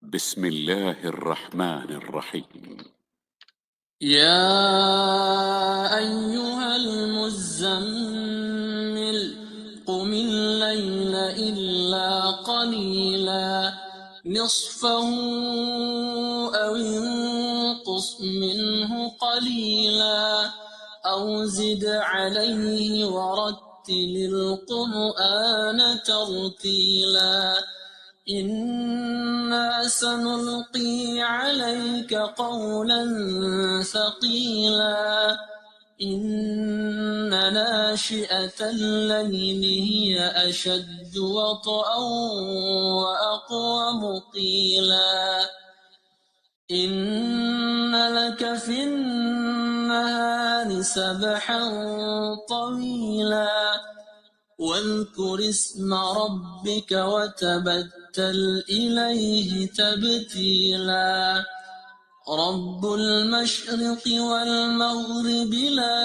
بسم الله الرحمن الرحيم. يا أيها المزمل قم الليل إلا قليلا نصفه أو انقص منه قليلا أو زد عليه ورتل القرآن ترتيلا إنا سنلقي عليك قولا ثقيلا إن ناشئة الليل هي أشد وطئا وأقوم قيلا إن لك في النهار سبحا طويلا واذكر اسم ربك وتبتل إليه تبتيلا رب المشرق والمغرب لا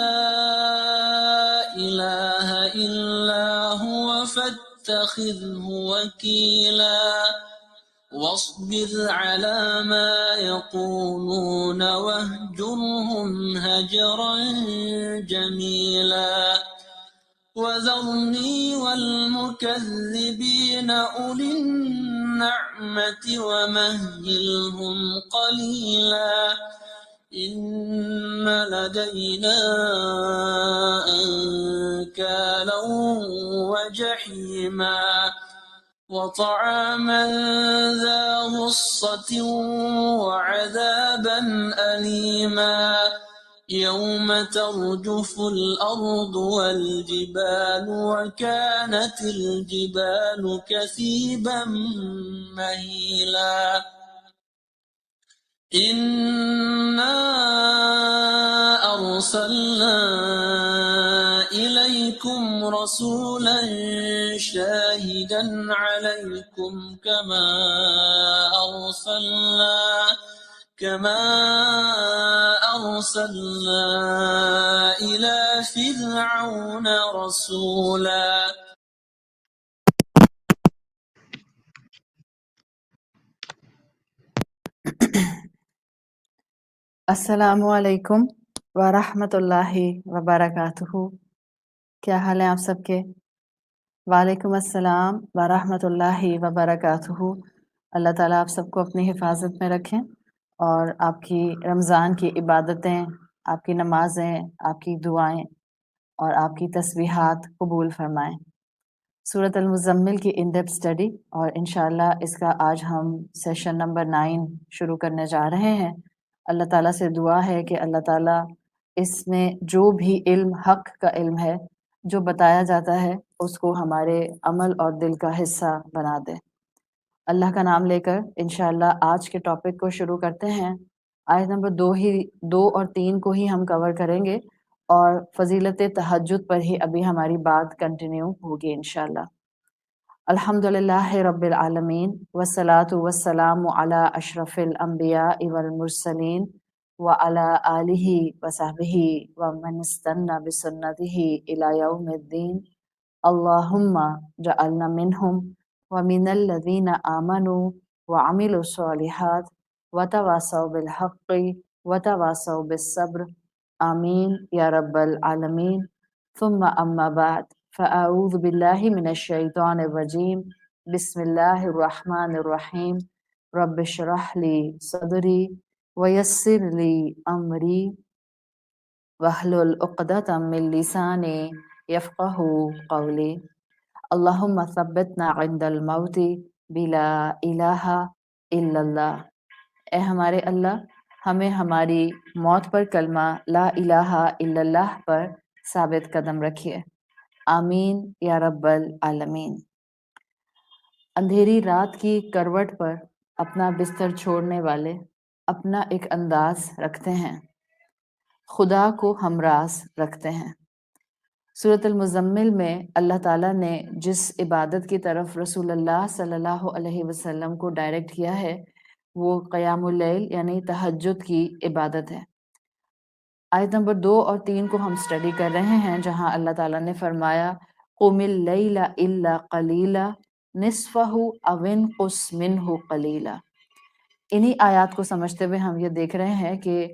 إله إلا هو فاتخذه وكيلا واصبر على ما يقولون واهجرهم هجرا جميلا وذرني والمكذبين أولي النعمة ومهلهم قليلا إن لدينا أنكالا وجحيما وطعاما ذا غصة وعذابا أليما يوم ترجف الأرض والجبال وكانت الجبال كثيبا مهيلا إنا أرسلنا إليكم رسولا شاهدا عليكم كما أرسلنا إلى فرعون رسولا. السلام علیکم ورحمۃ اللہ وبرکاتہ۔ کیا حال ہے آپ سب کے؟ وعلیکم السلام ورحمۃ اللہ وبرکاتہ۔ اللہ تعالیٰ آپ سب کو اپنی حفاظت میں رکھیں اور آپ کی رمضان کی عبادتیں، آپ کی نمازیں، آپ کی دعائیں اور آپ کی تسبیحات قبول فرمائیں۔ سورۃ المزمل کی ان ڈیپتھ اسٹڈی، اور انشاءاللہ اس کا آج ہم سیشن نمبر 9 شروع کرنے جا رہے ہیں۔ اللہ تعالیٰ سے دعا ہے کہ اللہ تعالیٰ اس میں جو بھی علم حق کا علم ہے، جو بتایا جاتا ہے، اس کو ہمارے عمل اور دل کا حصہ بنا دے۔ اللہ کا نام لے کر انشاءاللہ آج کے ٹاپک کو شروع کرتے ہیں۔ آیت نمبر 2 اور 3 کو ہی ہم کور کریں گے، اور فضیلت تہجد پر ہی ابھی ہماری بات کنٹینیو ہوگی انشاءاللہ۔ الحمدللہ رب العالمین والصلاة والسلام علی اشرف الانبیاء والمرسلین وعلی آلہ وصحبہ ومن استنى بسنتہ الی یوم الدین۔ اللہم جعلنا منہم ومن الذین آمنوا وعملوا الصالحات وتواصوا بالحق وتواصوا بالصبر، آمین یا رب العالمین۔ ثم اما بعد، فاعوذ باللہ من الشیطان الرجیم، بسم اللہ الرحمن الرحیم۔ رب اشرح لی صدری ویسر لی امری واحلل عقدۃ من لسانی یفقہوا قولی۔ اللہم ثبتنا عند الموت بلا الہ الا اللہ۔ اے ہمارے اللہ، ہمیں ہماری موت پر کلمہ لا الہ الا اللہ پر ثابت قدم رکھیے، آمین یا رب العالمین۔ اندھیری رات کی کروٹ پر اپنا بستر چھوڑنے والے اپنا ایک انداز رکھتے ہیں، خدا کو ہمراز رکھتے ہیں۔ سورۃ المزمل میں اللہ تعالیٰ نے جس عبادت کی طرف رسول اللہ صلی اللہ علیہ وسلم کو ڈائریکٹ کیا ہے، وہ قیام اللیل یعنی تہجد کی عبادت ہے۔ آیت نمبر 2 اور 3 کو ہم سٹڈی کر رہے ہیں، جہاں اللہ تعالیٰ نے فرمایا قُمِ اللَّيْلَ إِلَّا قَلِيلًا نِصْفَهُ أَوِ انقُصْ مِنْهُ قَلِيلًا۔ انہی آیات کو سمجھتے ہوئے ہم یہ دیکھ رہے ہیں کہ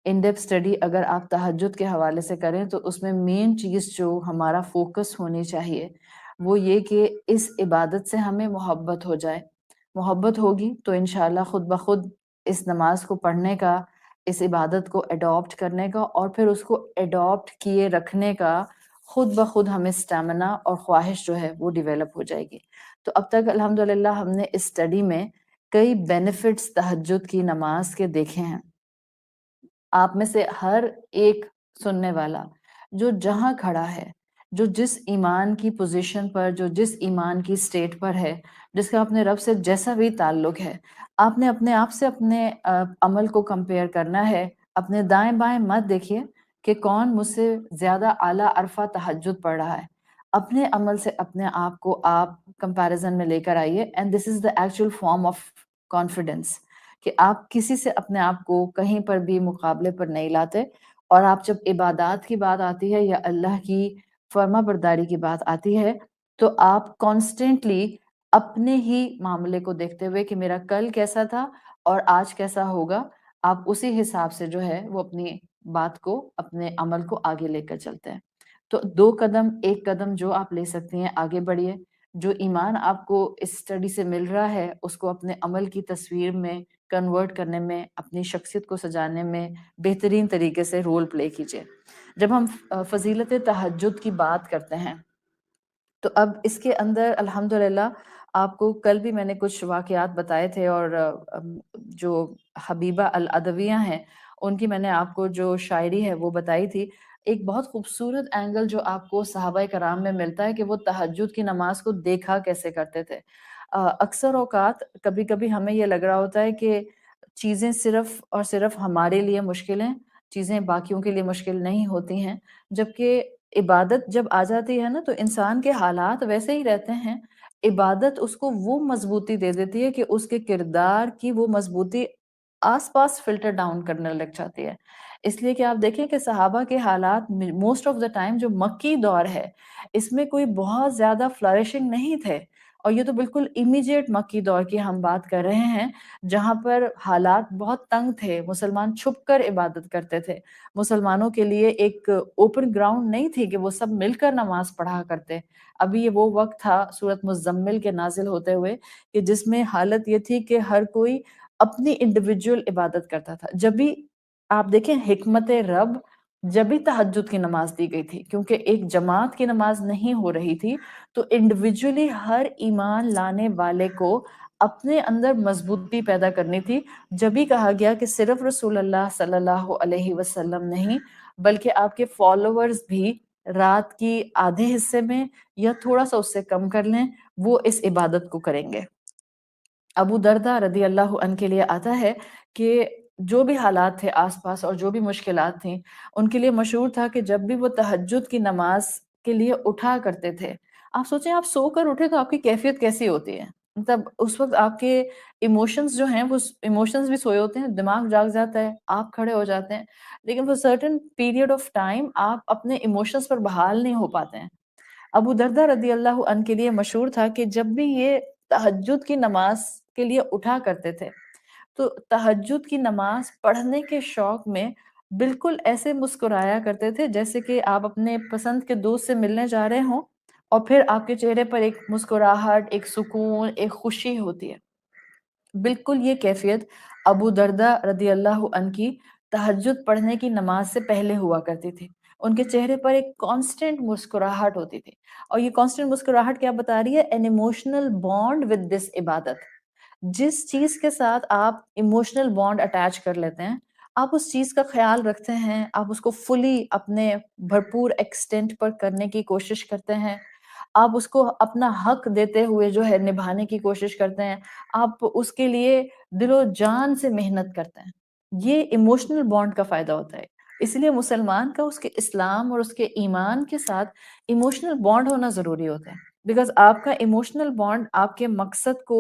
ان ڈیپ اسٹڈی اگر آپ تہجد کے حوالے سے کریں تو اس میں مین چیز جو ہمارا فوکس ہونی چاہیے وہ یہ کہ اس عبادت سے ہمیں محبت ہو جائے. محبت ہوگی تو انشاءاللہ خود بخود اس نماز کو پڑھنے کا، اس عبادت کو اڈاپٹ کرنے کا اور پھر اس کو اڈاپٹ کیے رکھنے کا خود بخود ہمیں اسٹیمنا اور خواہش جو ہے وہ ڈیولپ ہو جائے گی. تو اب تک الحمدللہ ہم نے اس اسٹڈی میں کئی بینیفٹس تہجد کی نماز کے دیکھے ہیں. آپ میں سے ہر ایک سننے والا جو جہاں کھڑا ہے، جو جس ایمان کی پوزیشن پر، جو جس ایمان کی سٹیٹ پر ہے، جس کا اپنے رب سے جیسا بھی تعلق ہے، آپ نے اپنے آپ سے اپنے عمل کو کمپیئر کرنا ہے. اپنے دائیں بائیں مت دیکھیے کہ کون مجھ سے زیادہ اعلیٰ عرفہ تہجد پڑھ رہا ہے. اپنے عمل سے اپنے آپ کو آپ کمپیریزن میں لے کر آئیے. And this is the actual form of confidence کہ آپ کسی سے اپنے آپ کو کہیں پر بھی مقابلے پر نہیں لاتے. اور آپ جب عبادات کی بات آتی ہے یا اللہ کی فرما برداری کی بات آتی ہے تو آپ کانسٹنٹلی اپنے ہی معاملے کو دیکھتے ہوئے کہ میرا کل کیسا تھا اور آج کیسا ہوگا، آپ اسی حساب سے جو ہے وہ اپنی بات کو، اپنے عمل کو آگے لے کر چلتے ہیں. تو 2 قدم 1 قدم جو آپ لے سکتی ہیں آگے بڑھیے. جو ایمان آپ کو اس اسٹڈی سے مل رہا ہے اس کو اپنے عمل کی تصویر میں کنورٹ کرنے میں، اپنی شخصیت کو سجانے میں بہترین طریقے سے رول پلے کیجیے. جب ہم فضیلت تہجد کی بات کرتے ہیں تو اب اس کے اندر الحمدللہ آپ کو کل بھی میں نے کچھ واقعات بتائے تھے اور جو حبیبہ العدویہ ہیں ان کی میں نے آپ کو جو شاعری ہے وہ بتائی تھی. ایک بہت خوبصورت اینگل جو آپ کو صحابہ کرام میں ملتا ہے کہ وہ تہجد کی نماز کو دیکھا کیسے کرتے تھے. اکثر اوقات کبھی کبھی ہمیں یہ لگ رہا ہوتا ہے کہ چیزیں صرف اور صرف ہمارے لیے مشکل ہیں، چیزیں باقیوں کے لیے مشکل نہیں ہوتی ہیں. جبکہ عبادت جب آ جاتی ہے نا تو انسان کے حالات ویسے ہی رہتے ہیں. عبادت اس کو وہ مضبوطی دے دیتی ہے کہ اس کے کردار کی وہ مضبوطی آس پاس فلٹر ڈاؤن کرنے لگ جاتی ہے. اس لیے کہ آپ دیکھیں کہ صحابہ کے حالات موسٹ آف دا ٹائم جو مکی دور ہے اس میں کوئی بہت زیادہ فلرشنگ نہیں تھے. اور یہ تو بالکل امیجیٹ مکی دور کی ہم بات کر رہے ہیں جہاں پر حالات بہت تنگ تھے. مسلمان چھپ کر عبادت کرتے تھے. مسلمانوں کے لیے ایک اوپن گراؤنڈ نہیں تھی کہ وہ سب مل کر نماز پڑھا کرتے. ابھی یہ وہ وقت تھا سورۃ مزمل کے نازل ہوتے ہوئے کہ جس میں حالت یہ تھی کہ ہر کوئی اپنی انڈیویجول عبادت کرتا تھا. جب بھی آپ دیکھیں حکمت رب، جب بھی تہجد کی نماز دی گئی تھی کیونکہ ایک جماعت کی نماز نہیں ہو رہی تھی تو انڈیویجولی ہر ایمان لانے والے کو اپنے اندر مضبوطی پیدا کرنی تھی. جب بھی کہا گیا کہ صرف رسول اللہ صلی اللہ علیہ وسلم نہیں بلکہ آپ کے فالوورز بھی رات کی آدھے حصے میں یا تھوڑا سا اس سے کم کر لیں، وہ اس عبادت کو کریں گے. ابو دردہ رضی اللہ عنہ کے لیے آتا ہے کہ جو بھی حالات تھے آس پاس اور جو بھی مشکلات تھیں ان کے لیے مشہور تھا کہ جب بھی وہ تہجد کی نماز کے لیے اٹھا کرتے تھے، آپ سوچیں آپ سو کر اٹھے تو آپ کی کیفیت کیسی ہوتی ہے. مطلب اس وقت آپ کے ایموشنز جو ہیں وہ ایموشنز بھی سوئے ہوتے ہیں، دماغ جاگ جاتا ہے، آپ کھڑے ہو جاتے ہیں، لیکن for certain period of time آپ اپنے ایموشنز پر بحال نہیں ہو پاتے ہیں. ابو دردہ رضی اللہ عنہ کے لیے مشہور تھا کہ جب بھی یہ تہجد کی نماز کے لیے اٹھا کرتے تھے تو تہجد کی نماز پڑھنے کے شوق میں بالکل ایسے مسکرایا کرتے تھے جیسے کہ آپ اپنے پسند کے دوست سے ملنے جا رہے ہوں اور پھر آپ کے چہرے پر ایک مسکراہٹ، ایک سکون، ایک خوشی ہوتی ہے. بالکل یہ کیفیت ابو دردہ رضی اللہ عنہ کی تہجد پڑھنے کی نماز سے پہلے ہوا کرتی تھی. ان کے چہرے پر ایک کانسٹنٹ مسکراہٹ ہوتی تھی اور یہ کانسٹنٹ مسکراہٹ کیا بتا رہی ہے؟ an emotional bond with this عبادت. جس چیز کے ساتھ آپ ایموشنل بانڈ اٹیچ کر لیتے ہیں آپ اس چیز کا خیال رکھتے ہیں، آپ اس کو فلی اپنے بھرپور ایکسٹینٹ پر کرنے کی کوشش کرتے ہیں، آپ اس کو اپنا حق دیتے ہوئے جو ہے نبھانے کی کوشش کرتے ہیں، آپ اس کے لیے دل و جان سے محنت کرتے ہیں. یہ ایموشنل بانڈ کا فائدہ ہوتا ہے. اس لیے مسلمان کا اس کے اسلام اور اس کے ایمان کے ساتھ ایموشنل بانڈ ہونا ضروری ہوتا ہے. بیکاز آپ کا ایموشنل بانڈ آپ کے مقصد کو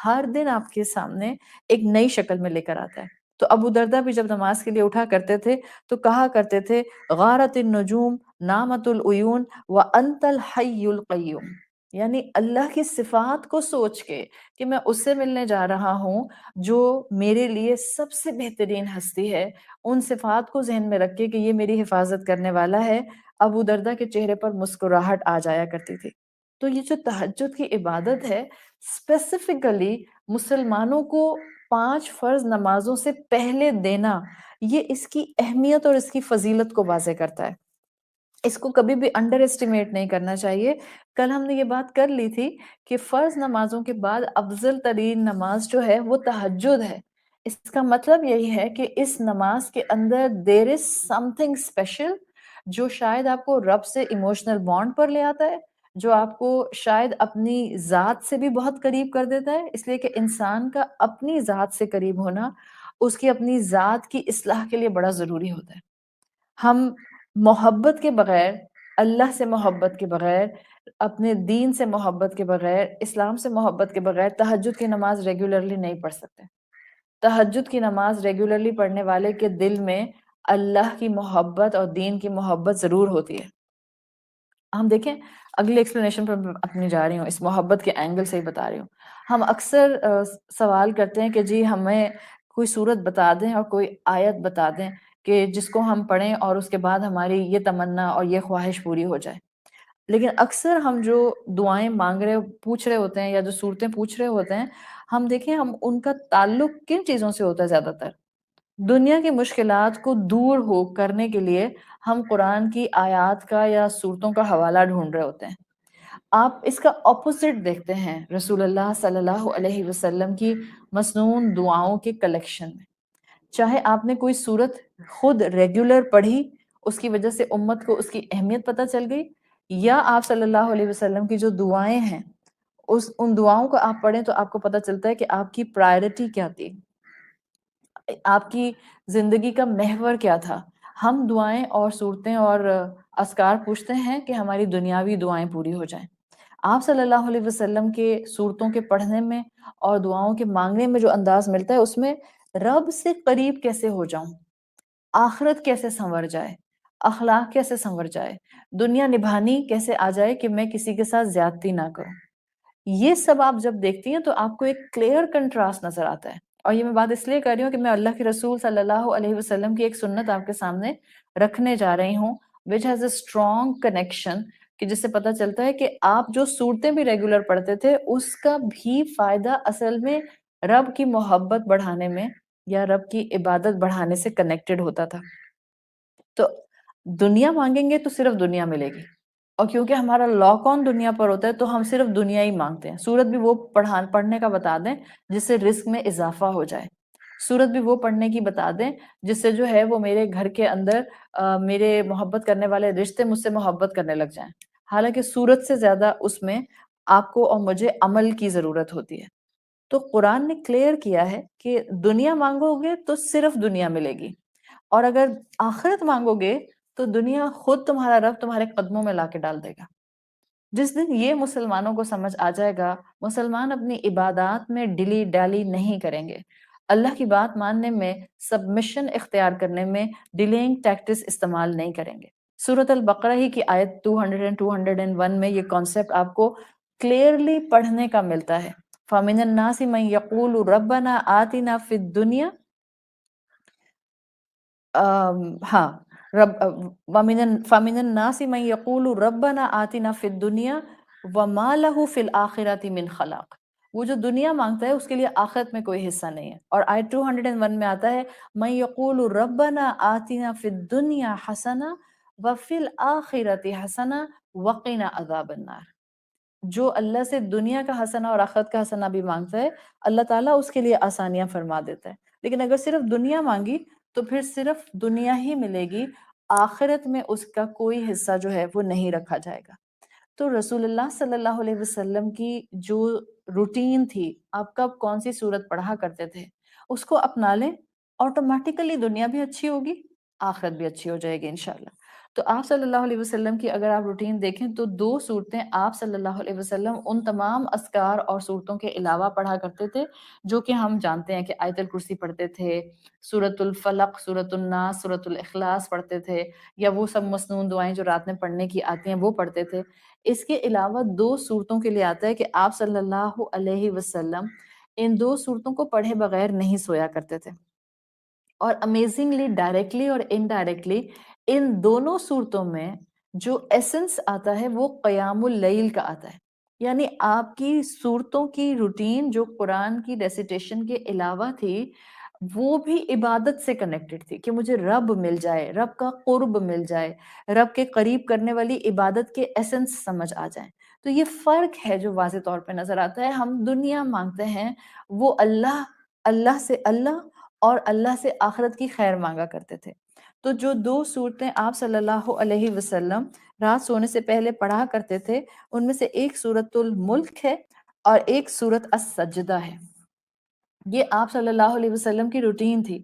ہر دن آپ کے سامنے ایک نئی شکل میں لے کر آتا ہے. تو ابو دردہ بھی جب نماز کے لیے اٹھا کرتے تھے تو کہا کرتے تھے غارت النجوم نامت العیون وانت الحی القیوم. یعنی اللہ کی صفات کو سوچ کے کہ میں اس سے ملنے جا رہا ہوں جو میرے لیے سب سے بہترین ہستی ہے، ان صفات کو ذہن میں رکھ کے کہ یہ میری حفاظت کرنے والا ہے، ابو دردہ کے چہرے پر مسکراہٹ آ جایا کرتی تھی۔ تو یہ جو تہجد کی عبادت ہے اسپیسیفکلی مسلمانوں کو 5 فرض نمازوں سے پہلے دینا، یہ اس کی اہمیت اور اس کی فضیلت کو واضح کرتا ہے۔ اس کو کبھی بھی انڈر اسٹیمیٹ نہیں کرنا چاہیے۔ کل ہم نے یہ بات کر لی تھی کہ فرض نمازوں کے بعد افضل ترین نماز جو ہے وہ تہجد ہے۔ اس کا مطلب یہی ہے کہ اس نماز کے اندر there is something special جو شاید آپ کو رب سے ایموشنل بانڈ پر لے آتا ہے، جو آپ کو شاید اپنی ذات سے بھی بہت قریب کر دیتا ہے، اس لیے کہ انسان کا اپنی ذات سے قریب ہونا اس کی اپنی ذات کی اصلاح کے لیے بڑا ضروری ہوتا ہے۔ ہم محبت کے بغیر، اللہ سے محبت کے بغیر، اپنے دین سے محبت کے بغیر، اسلام سے محبت کے بغیر تہجد کی نماز ریگولرلی نہیں پڑھ سکتے۔ تہجد کی نماز ریگولرلی پڑھنے والے کے دل میں اللہ کی محبت اور دین کی محبت ضرور ہوتی ہے۔ ہم دیکھیں اگلی ایکسپلینیشن پر اپنی جا رہی ہوں، اس محبت کے اینگل سے ہی بتا رہی ہوں۔ ہم اکثر سوال کرتے ہیں کہ جی ہمیں کوئی صورت بتا دیں اور کوئی آیت بتا دیں کہ جس کو ہم پڑھیں اور اس کے بعد ہماری یہ تمنا اور یہ خواہش پوری ہو جائے۔ لیکن اکثر ہم جو دعائیں مانگ رہے پوچھ رہے ہوتے ہیں یا جو صورتیں پوچھ رہے ہوتے ہیں، ہم دیکھیں ہم ان کا تعلق کن چیزوں سے ہوتا ہے زیادہ تر؟ دنیا کی مشکلات کو دور ہو کرنے کے لیے ہم قرآن کی آیات کا یا صورتوں کا حوالہ ڈھونڈ رہے ہوتے ہیں۔ آپ اس کا اپوزٹ دیکھتے ہیں رسول اللہ صلی اللہ علیہ وسلم کی مسنون دعاؤں کے کلیکشن میں۔ چاہے آپ نے کوئی صورت خود ریگولر پڑھی، اس کی وجہ سے امت کو اس کی اہمیت پتہ چل گئی، یا آپ صلی اللہ علیہ وسلم کی جو دعائیں ہیں ان دعاؤں کو آپ پڑھیں تو آپ کو پتہ چلتا ہے کہ آپ کی پرائرٹی کیا تھی، آپ کی زندگی کا محور کیا تھا۔ ہم دعائیں اور صورتیں اور اذکار پوچھتے ہیں کہ ہماری دنیاوی دعائیں پوری ہو جائیں۔ آپ صلی اللہ علیہ وسلم کے صورتوں کے پڑھنے میں اور دعاؤں کے مانگنے میں جو انداز ملتا ہے اس میں رب سے قریب کیسے ہو جاؤں، آخرت کیسے سنور جائے، اخلاق کیسے سنور جائے، دنیا نبھانی کیسے آ جائے کہ میں کسی کے ساتھ زیادتی نہ کروں۔ یہ سب آپ جب دیکھتی ہیں تو آپ کو ایک کلیئر کنٹراسٹ نظر آتا ہے۔ اور یہ میں بات اس لیے کر رہی ہوں کہ میں اللہ کے رسول صلی اللہ علیہ وسلم کی ایک سنت آپ کے سامنے رکھنے جا رہی ہوں which has a strong connection، کہ جس سے پتہ چلتا ہے کہ آپ جو صورتیں بھی ریگولر پڑھتے تھے اس کا بھی فائدہ اصل میں رب کی محبت بڑھانے میں یا رب کی عبادت بڑھانے سے کنیکٹڈ ہوتا تھا۔ تو دنیا مانگیں گے تو صرف دنیا ملے گی، اور کیونکہ ہمارا لاک آن دنیا پر ہوتا ہے تو ہم صرف دنیا ہی مانگتے ہیں۔ سورت بھی وہ پڑھنے کا بتا دیں جس سے رزق میں اضافہ ہو جائے، سورت بھی وہ پڑھنے کی بتا دیں جس سے جو ہے وہ میرے گھر کے اندر میرے محبت کرنے والے رشتے مجھ سے محبت کرنے لگ جائیں۔ حالانکہ سورت سے زیادہ اس میں آپ کو اور مجھے عمل کی ضرورت ہوتی ہے۔ تو قرآن نے کلیئر کیا ہے کہ دنیا مانگو گے تو صرف دنیا ملے گی، اور اگر آخرت مانگو گے تو دنیا خود تمہارا رب تمہارے قدموں میں لا کے ڈال دے گا۔ جس دن یہ مسلمانوں کو سمجھ آ جائے گا، مسلمان اپنی عبادات میں ڈلی ڈالی نہیں کریں گے، اللہ کی بات ماننے میں سبمشن اختیار کرنے میں ڈیلینگ ٹیکٹس استعمال نہیں کریں گے۔ سورۃ البقرہ ہی کی آیت 200 and 201 میں یہ کانسیپٹ آپ کو کلیئرلی پڑھنے کا ملتا ہے۔ فَمِنَ النَّاسِ مَن يَقُولُ رَبَّنَا آتِنَا فِي الدُّنْيَا ہاں فَمِنَ النَّاسِ مَن يَقُولُ رَبَّنَا آتِنَا فِي الدُّنْيَا وَمَا لَهُ فِي الْآخِرَةِ مِنْ خَلَاقٍ۔ وہ جو دنیا مانگتا ہے اس کے لیے آخرت میں کوئی حصہ نہیں ہے۔ اور آیت 201 میں آتا ہے مَن يَقُولُ رَبَّنَا آتِنَا فِي الدُّنْيَا حَسَنَةً وَفِي الْآخِرَةِ حَسَنَةً وَقِنَا عَذَابَ النَّارِ۔ جو اللہ سے دنیا کا حسنہ اور آخرت کا حسنہ بھی مانگتا ہے، اللہ تعالیٰ اس کے لیے آسانیاں فرما دیتا ہے۔ لیکن اگر صرف دنیا مانگی تو پھر صرف دنیا ہی ملے گی، آخرت میں اس کا کوئی حصہ جو ہے وہ نہیں رکھا جائے گا۔ تو رسول اللہ صلی اللہ علیہ وسلم کی جو روٹین تھی، آپ کب کون سی صورت پڑھا کرتے تھے، اس کو اپنا لیں، آٹومیٹیکلی دنیا بھی اچھی ہوگی، آخرت بھی اچھی ہو جائے گی انشاءاللہ۔ تو آپ صلی اللہ علیہ وسلم کی اگر آپ روٹین دیکھیں تو 2 صورتیں آپ صلی اللہ علیہ وسلم ان تمام اذکار اور صورتوں کے علاوہ پڑھا کرتے تھے جو کہ ہم جانتے ہیں کہ آیت الکرسی پڑھتے تھے، سورۃ الفلق، سورۃ الناس، سورۃ الاخلاص پڑھتے تھے، یا وہ سب مسنون دعائیں جو رات میں پڑھنے کی آتی ہیں وہ پڑھتے تھے۔ اس کے علاوہ 2 صورتوں کے لیے آتا ہے کہ آپ صلی اللہ علیہ وسلم ان 2 صورتوں کو پڑھے بغیر نہیں سویا کرتے تھے، اور امیزنگلی ڈائریکٹلی اور انڈائریکٹلی ان دونوں صورتوں میں جو ایسنس آتا ہے وہ قیام اللیل کا آتا ہے، یعنی آپ کی صورتوں کی روٹین جو قرآن کی ریسیٹیشن کے علاوہ تھی وہ بھی عبادت سے کنیکٹڈ تھی کہ مجھے رب مل جائے، رب کا قرب مل جائے، رب کے قریب کرنے والی عبادت کے ایسنس سمجھ آ جائیں۔ تو یہ فرق ہے جو واضح طور پہ نظر آتا ہے۔ ہم دنیا مانگتے ہیں، وہ اللہ سے اللہ اور اللہ سے آخرت کی خیر مانگا کرتے تھے۔ تو جو 2 صورتیں آپ صلی اللہ علیہ وسلم رات سونے سے پہلے پڑھا کرتے تھے ان میں سے ایک سورۃ الملک ہے اور ایک سورۃ السجدہ ہے۔ یہ آپ صلی اللہ علیہ وسلم کی روٹین تھی،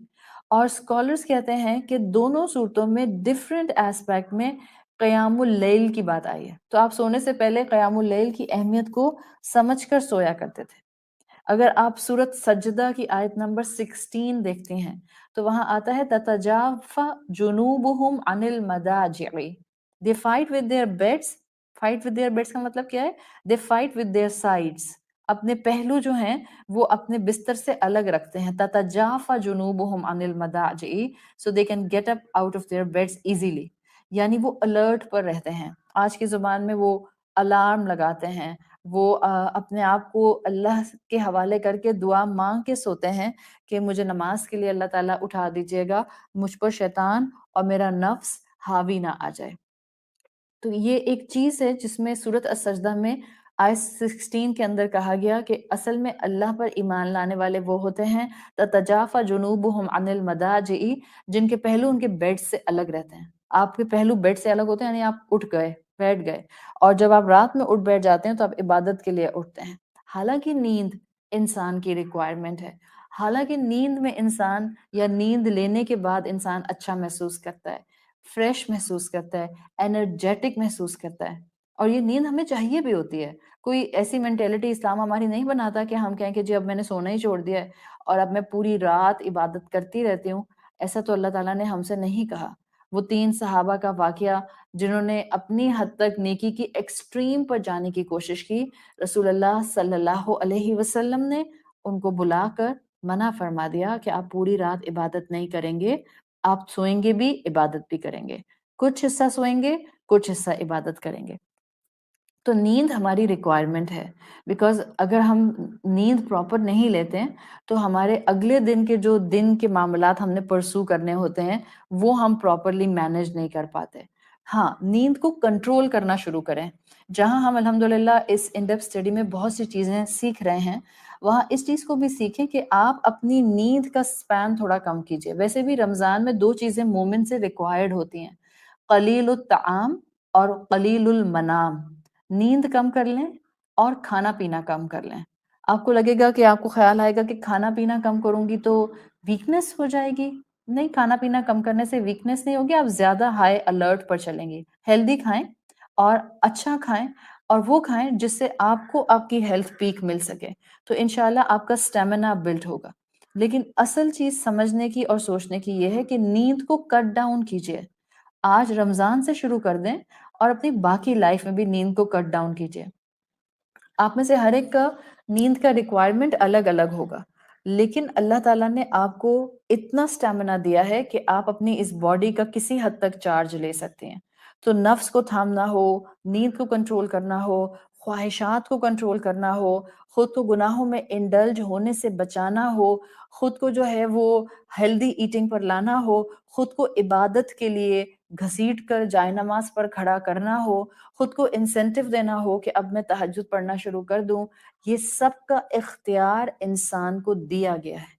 اور اسکالرز کہتے ہیں کہ دونوں صورتوں میں ڈفرینٹ ایسپیکٹ میں قیام اللیل کی بات آئی ہے۔ تو آپ سونے سے پہلے قیام اللیل کی اہمیت کو سمجھ کر سویا کرتے تھے۔ اگر آپ سورۃ سجدہ کی آیت نمبر 16 دیکھتے ہیں تو وہاں آتا ہے تتجافى جنوبهم عن المضاجع، they fight with their beds، fight with their beds کا مطلب کیا ہے؟ they fight with their sides، اپنے پہلو جو ہیں وہ اپنے بستر سے الگ رکھتے ہیں۔ تتجافى جنوبهم عن المضاجع so they can get up out of their beds easily، یعنی وہ الرٹ پر رہتے ہیں۔ آج کی زبان میں وہ الارم لگاتے ہیں، وہ اپنے آپ کو اللہ کے حوالے کر کے دعا مانگ کے سوتے ہیں کہ مجھے نماز کے لیے اللہ تعالیٰ اٹھا دیجیے گا، مجھ پر شیطان اور میرا نفس حاوی نہ آ جائے۔ تو یہ ایک چیز ہے جس میں سورۃ السجدہ میں آیت 16 کے اندر کہا گیا کہ اصل میں اللہ پر ایمان لانے والے وہ ہوتے ہیں تتجافى جنوبهم عن المضاجع، جن کے پہلو ان کے بیڈ سے الگ رہتے ہیں۔ آپ کے پہلو بیڈ سے الگ ہوتے ہیں، یعنی آپ اٹھ گئے، بیٹھ گئے، اور جب آپ رات میں اٹھ بیٹھ جاتے ہیں تو آپ عبادت کے لیے اٹھتے ہیں۔ حالانکہ نیند انسان کی ریکوائرمنٹ ہے، حالانکہ نیند میں انسان یا نیند لینے کے بعد انسان اچھا محسوس کرتا ہے، فریش محسوس کرتا ہے، انرجیٹک محسوس کرتا ہے، اور یہ نیند ہمیں چاہیے بھی ہوتی ہے۔ کوئی ایسی مینٹیلٹی اسلام ہماری نہیں بناتا کہ ہم کہیں کہ جی اب میں نے سونا ہی چھوڑ دیا ہے اور اب میں پوری رات عبادت کرتی رہتی ہوں۔ ایسا تو اللہ تعالیٰ نے ہم سے نہیں کہا۔ وہ 3 صحابہ کا واقعہ جنہوں نے اپنی حد تک نیکی کی ایکسٹریم پر جانے کی کوشش کی، رسول اللہ صلی اللہ علیہ وسلم نے ان کو بلا کر منع فرما دیا کہ آپ پوری رات عبادت نہیں کریں گے، آپ سوئیں گے بھی عبادت بھی کریں گے، کچھ حصہ سوئیں گے کچھ حصہ عبادت کریں گے۔ تو نیند ہماری ریکوائرمنٹ ہے، بیکاز اگر ہم نیند پراپر نہیں لیتے ہیں تو ہمارے اگلے دن کے جو دن کے معاملات ہم نے پرسو کرنے ہوتے ہیں وہ ہم پراپرلی مینیج نہیں کر پاتے۔ ہاں، نیند کو کنٹرول کرنا شروع کریں۔ جہاں ہم الحمدللہ اس ان ڈیپتھ اسٹڈی میں بہت سی چیزیں سیکھ رہے ہیں، وہاں اس چیز کو بھی سیکھیں کہ آپ اپنی نیند کا سپین تھوڑا کم کیجیے۔ ویسے بھی رمضان میں 2 چیزیں مومن سے ریکوائرڈ ہوتی ہیں، قلیل الطعام اور قلیل المنام۔ نیند کم کر لیں اور کھانا پینا کم کر لیں۔ آپ کو لگے گا کہ آپ کو خیال آئے گا کہ کھانا پینا کم کروں گی تو ویکنس ہو جائے گی۔ نہیں، کھانا پینا کم کرنے سے ویکنس نہیں ہوگی، آپ زیادہ ہائی الرٹ پر چلیں گی۔ ہیلدی کھائیں اور اچھا کھائیں، اور وہ کھائیں جس سے آپ کو آپ کی ہیلتھ پیک مل سکے، تو انشاءاللہ آپ کا سٹیمنا بلڈ ہوگا۔ لیکن اصل چیز سمجھنے کی اور سوچنے کی یہ ہے کہ نیند کو کٹ ڈاؤن کیجیے۔ آج رمضان سے شروع کر دیں اور اپنی باقی لائف میں بھی نیند کو کٹ ڈاؤن کیجیے۔ آپ میں سے ہر ایک کا نیند کا ریکوائرمنٹ الگ الگ ہوگا، لیکن اللہ تعالیٰ نے آپ کو اتنا سٹیمنا دیا ہے کہ آپ اپنی اس باڈی کا کسی حد تک چارج لے سکتے ہیں۔ تو نفس کو تھامنا ہو، نیند کو کنٹرول کرنا ہو، خواہشات کو کنٹرول کرنا ہو، خود کو گناہوں میں انڈلج ہونے سے بچانا ہو، خود کو جو ہے وہ ہیلدی ایٹنگ پر لانا ہو، خود کو عبادت کے لیے گھسیٹ کر جائے نماز پر کھڑا کرنا ہو، خود کو انسینٹیو دینا ہو کہ اب میں تہجد پڑھنا شروع کر دوں، یہ سب کا اختیار انسان کو دیا گیا ہے۔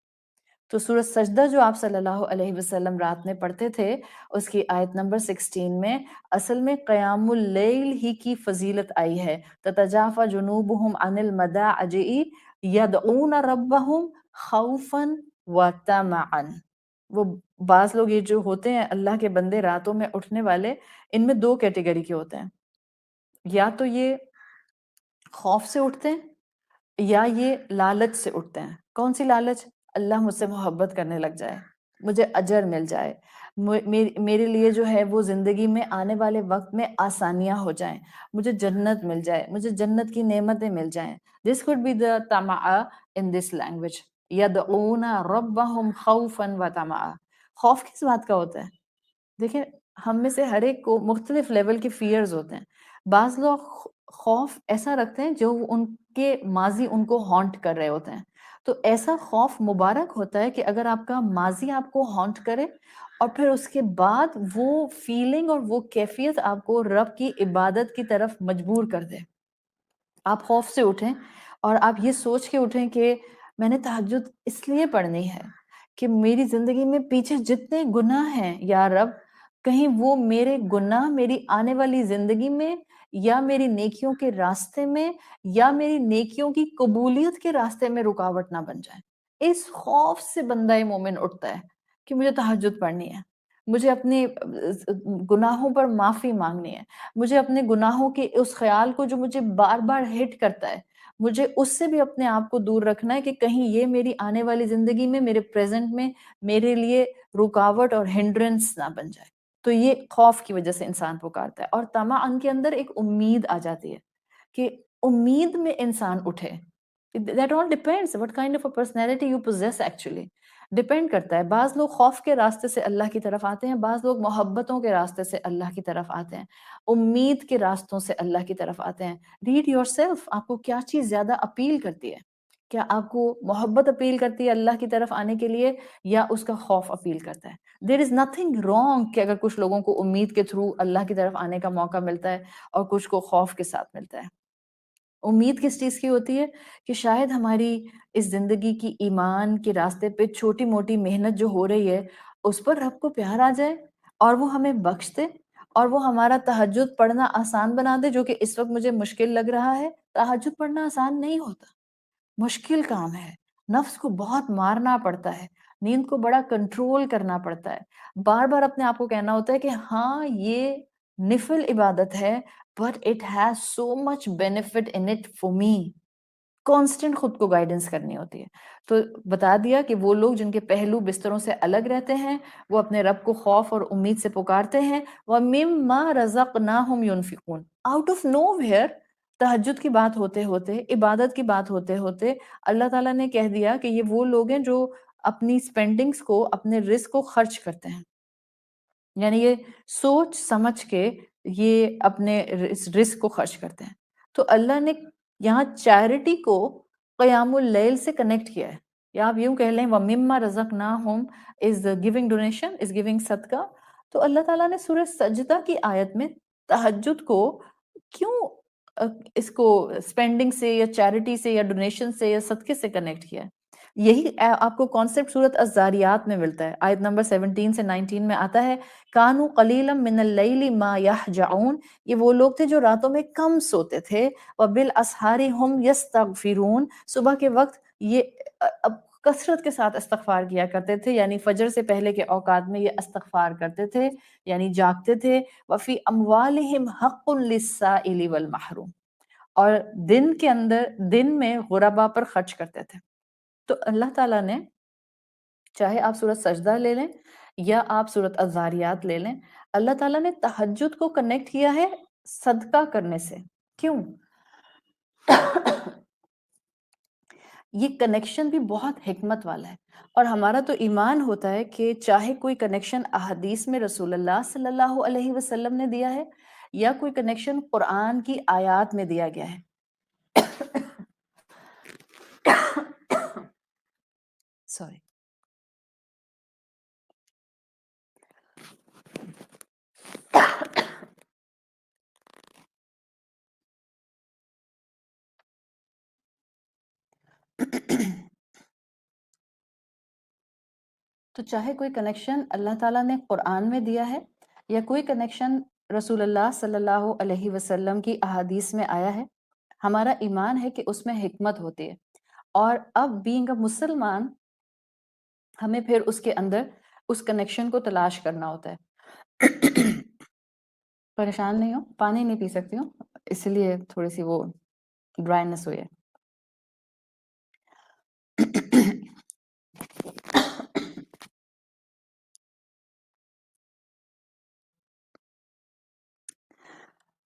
تو سورۃ سجدہ جو آپ صلی اللہ علیہ وسلم رات میں پڑھتے تھے، اس کی آیت نمبر 16 میں اصل میں قیام اللیل ہی کی فضیلت آئی ہے۔ تتجافى جنوبهم عن المضاجع يدعون ربهم خوفا وطمعا، وہ بعض لوگ یہ جو ہوتے ہیں اللہ کے بندے راتوں میں اٹھنے والے، ان میں 2 کیٹیگری کے ہوتے ہیں، یا تو یہ خوف سے اٹھتے ہیں یا یہ لالچ سے اٹھتے ہیں۔ کون سی لالچ؟ اللہ مجھ سے محبت کرنے لگ جائے، مجھے اجر مل جائے، میرے لیے جو ہے وہ زندگی میں آنے والے وقت میں آسانیاں ہو جائیں، مجھے جنت مل جائے، مجھے جنت کی نعمتیں مل جائیں۔ This could be the tama'a in this language. يَدْعُونَ رَبَّهُمْ خَوْفًا وَطَمَعًا۔ خوف کس بات کا ہوتا ہے؟ دیکھیں ہم میں سے ہر ایک کو مختلف لیول کے فیئرز ہوتے ہیں۔ بعض لوگ خوف ایسا رکھتے ہیں جو ان کے ماضی ان کو ہانٹ کر رہے ہوتے ہیں، تو ایسا خوف مبارک ہوتا ہے کہ اگر آپ کا ماضی آپ کو ہانٹ کرے اور پھر اس کے بعد وہ فیلنگ اور وہ کیفیت آپ کو رب کی عبادت کی طرف مجبور کر دے۔ آپ خوف سے اٹھیں اور آپ یہ سوچ کے اٹھیں کہ میں نے تہجد اس لیے پڑھنی ہے کہ میری زندگی میں پیچھے جتنے گناہ ہیں یا رب، کہیں وہ میرے گناہ میری آنے والی زندگی میں یا میری نیکیوں کے راستے میں یا میری نیکیوں کی قبولیت کے راستے میں رکاوٹ نہ بن جائیں۔ اس خوف سے بندہ مومن اٹھتا ہے کہ مجھے تہجد پڑھنی ہے، مجھے اپنے گناہوں پر معافی مانگنی ہے، مجھے اپنے گناہوں کے اس خیال کو جو مجھے بار بار ہٹ کرتا ہے، مجھے اس سے بھی اپنے آپ کو دور رکھنا ہے کہ کہیں یہ میری آنے والی زندگی میں، میرے پریزنٹ میں میرے لیے رکاوٹ اور ہنڈرنس نہ بن جائے۔ تو یہ خوف کی وجہ سے انسان پکارتا ہے۔ اور طمع کے اندر ایک امید آ جاتی ہے کہ امید میں انسان اٹھے۔ That all depends what kind of a personality you possess actually. Depend کرتا ہے۔ بعض لوگ خوف کے راستے سے اللہ کی طرف آتے ہیں، بعض لوگ محبتوں کے راستے سے اللہ کی طرف آتے ہیں، امید کے راستوں سے اللہ کی طرف آتے ہیں۔ ریڈ یور سیلف، آپ کو کیا چیز زیادہ اپیل کرتی ہے؟ کیا آپ کو محبت اپیل کرتی ہے اللہ کی طرف آنے کے لیے یا اس کا خوف اپیل کرتا ہے؟ دیر از نتھنگ رانگ کہ اگر کچھ لوگوں کو امید کے تھرو اللہ کی طرف آنے کا موقع ملتا ہے اور کچھ کو خوف کے ساتھ ملتا ہے۔ امید کس چیز کی ہوتی ہے؟ کہ شاید ہماری اس زندگی کی ایمان کے راستے پہ چھوٹی موٹی محنت جو ہو رہی ہے اس پر رب کو پیار آ جائے اور وہ ہمیں بخش دے اور وہ ہمارا تہجد پڑھنا آسان بنا دے، جو کہ اس وقت مجھے مشکل لگ رہا ہے۔ تہجد پڑھنا آسان نہیں ہوتا، مشکل کام ہے، نفس کو بہت مارنا پڑتا ہے، نیند کو بڑا کنٹرول کرنا پڑتا ہے، بار بار اپنے آپ کو کہنا ہوتا ہے کہ ہاں یہ نفل عبادت ہے but it has so much benefit in it for me. Constant خود کو گائیڈنس کرنی ہوتی ہے۔ تو بتا دیا کہ وہ لوگ جن کے پہلو بستروں سے الگ رہتے ہیں وہ اپنے رب کو خوف اور امید سے پکارتے ہیں۔ وَمِمَّا رَزَقْنَاهُمْ يُنْفِقُونَ۔ آؤٹ آف نو ویئر تہجد کی بات ہوتے ہوتے، عبادت کی بات ہوتے ہوتے اللہ تعالیٰ نے کہہ دیا کہ یہ وہ لوگ ہیں جو اپنی سپینڈنگز کو، اپنے رزق کو خرچ کرتے ہیں، یعنی یہ سوچ سمجھ کے یہ اپنے رزق کو خرچ کرتے ہیں۔ تو اللہ نے یہاں چیریٹی کو قیام اللیل سے کنیکٹ کیا ہے، یا آپ یوں کہہ لیں وَمِمَّا رَزَقْنَاهُمْ is giving donation, is giving صدقہ۔ تو اللہ تعالیٰ نے سورہ سجدہ کی آیت میں تہجد کو کیوں اس کو اسپینڈنگ سے یا چیریٹی سے یا ڈونیشن سے یا صدقے سے کنیکٹ کیا ہے؟ یہی آپ کو کانسیپٹ سورۃ الذاریات میں ملتا ہے، آیت نمبر 17 سے 19 میں آتا ہے کانوا قلیلا من اللیل ما یہجعون۔ یہ وہ لوگ تھے جو راتوں میں کم سوتے تھے، وبالاسحار هم یستغفرون، صبح کے وقت یہ کثرت کے ساتھ استغفار کیا کرتے تھے، یعنی فجر سے پہلے کے اوقات میں یہ استغفار کرتے تھے، یعنی جاگتے تھے۔ وفی اموالہم حق للسائل والمحروم، اور دن کے اندر دن میں غربا پر خرچ کرتے تھے۔ تو اللہ تعالیٰ نے چاہے آپ سورۃ سجدہ لے لیں یا آپ سورۃ الذاریات لے لیں، اللہ تعالیٰ نے تہجد کو کنیکٹ کیا ہے صدقہ کرنے سے۔ کیوں؟ یہ کنیکشن بھی بہت حکمت والا ہے، اور ہمارا تو ایمان ہوتا ہے کہ چاہے کوئی کنیکشن احادیث میں رسول اللہ صلی اللہ علیہ وسلم نے دیا ہے یا کوئی کنیکشن قرآن کی آیات میں دیا گیا ہے۔ سوری۔ تو چاہے کوئی کنیکشن اللہ تعالیٰ نے قرآن میں دیا ہے یا کوئی کنیکشن رسول اللہ صلی اللہ علیہ وسلم کی احادیث میں آیا ہے، ہمارا ایمان ہے کہ اس میں حکمت ہوتی ہے، اور اب بینگ اے مسلمان ہمیں پھر اس کے اندر اس کنیکشن کو تلاش کرنا ہوتا ہے. پریشان نہیں ہو, پانی نہیں پی سکتی ہوں اس لیے تھوڑی سی وہ ڈرائنس ہوئی ہے.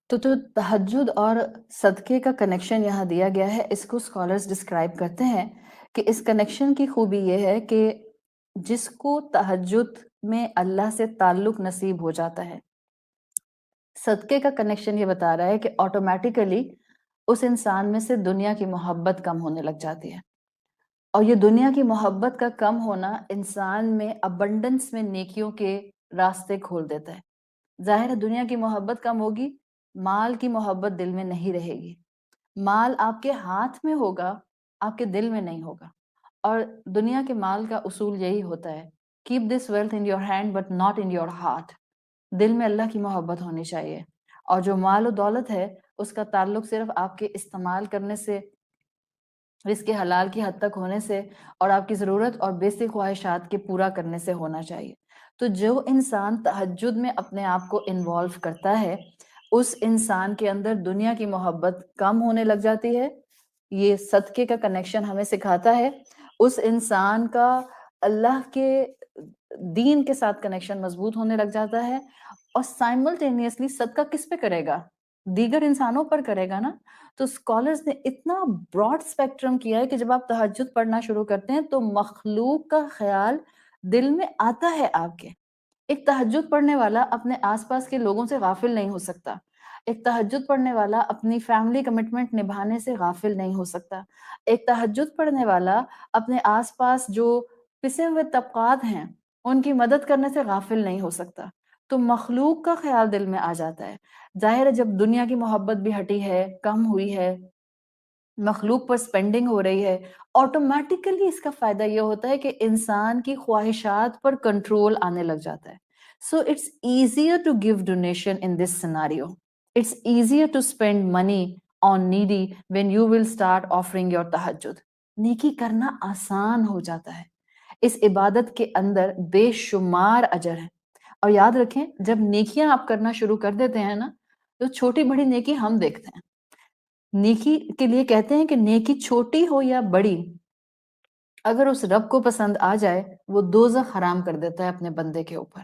تو تہجد اور صدقے کا کنیکشن یہاں دیا گیا ہے. اس کو اسکالرز ڈسکرائب کرتے ہیں کہ اس کنیکشن کی خوبی یہ ہے کہ جس کو تہجد میں اللہ سے تعلق نصیب ہو جاتا ہے, صدقے کا کنیکشن یہ بتا رہا ہے کہ آٹومیٹیکلی اس انسان میں سے دنیا کی محبت کم ہونے لگ جاتی ہے. اور یہ دنیا کی محبت کا کم ہونا انسان میں ابنڈنس میں نیکیوں کے راستے کھول دیتا ہے. ظاہر ہے دنیا کی محبت کم ہوگی, مال کی محبت دل میں نہیں رہے گی. مال آپ کے ہاتھ میں ہوگا, آپ کے دل میں نہیں ہوگا. اور دنیا کے مال کا اصول یہی ہوتا ہے, keep this wealth in your hand but not in your heart. دل میں اللہ کی محبت ہونی چاہیے. اور جو مال و دولت ہے اس کا تعلق صرف آپ کے استعمال کرنے سے, اس کے حلال کی حد تک ہونے سے, اور آپ کی ضرورت اور بیسک خواہشات کے پورا کرنے سے ہونا چاہیے. تو جو انسان تہجد میں اپنے آپ کو انوالو کرتا ہے, اس انسان کے اندر دنیا کی محبت کم ہونے لگ جاتی ہے. یہ صدقے کا کنیکشن ہمیں سکھاتا ہے. اس انسان کا اللہ کے دین کے ساتھ کنیکشن مضبوط ہونے لگ جاتا ہے. اور سائملٹینیسلی صدقہ کس پہ کرے گا؟ دیگر انسانوں پر کرے گا نا. تو اسکالرز نے اتنا براڈ اسپیکٹرم کیا ہے کہ جب آپ تہجد پڑھنا شروع کرتے ہیں تو مخلوق کا خیال دل میں آتا ہے آپ کے. ایک تہجد پڑھنے والا اپنے آس پاس کے لوگوں سے غافل نہیں ہو سکتا. ایک تہجد پڑھنے والا اپنی فیملی کمٹمنٹ نبھانے سے غافل نہیں ہو سکتا. ایک تہجد پڑھنے والا اپنے آس پاس جو پسے ہوئے طبقات ہیں ان کی مدد کرنے سے غافل نہیں ہو سکتا. تو مخلوق کا خیال دل میں آ جاتا ہے. ظاہر ہے جب دنیا کی محبت بھی ہٹی ہے, کم ہوئی ہے, مخلوق پر سپینڈنگ ہو رہی ہے, آٹومیٹیکلی اس کا فائدہ یہ ہوتا ہے کہ انسان کی خواہشات پر کنٹرول آنے لگ جاتا ہے. So it's easier to give donation in this scenario. It's easier to spend money on needy when you will start offering your tahajjud. نیکی کرنا آسان ہو جاتا ہے. اس عبادت کے اندر بے شمار اجر ہے. اور یاد رکھیں جب نیکیاں آپ کرنا شروع کر دیتے ہیں نا, تو چھوٹی بڑی نیکی ہم دیکھتے ہیں. نیکی کے لیے کہتے ہیں کہ نیکی چھوٹی ہو یا بڑی, اگر اس رب کو پسند آ جائے وہ دوزخ حرام کر دیتا ہے اپنے بندے کے اوپر.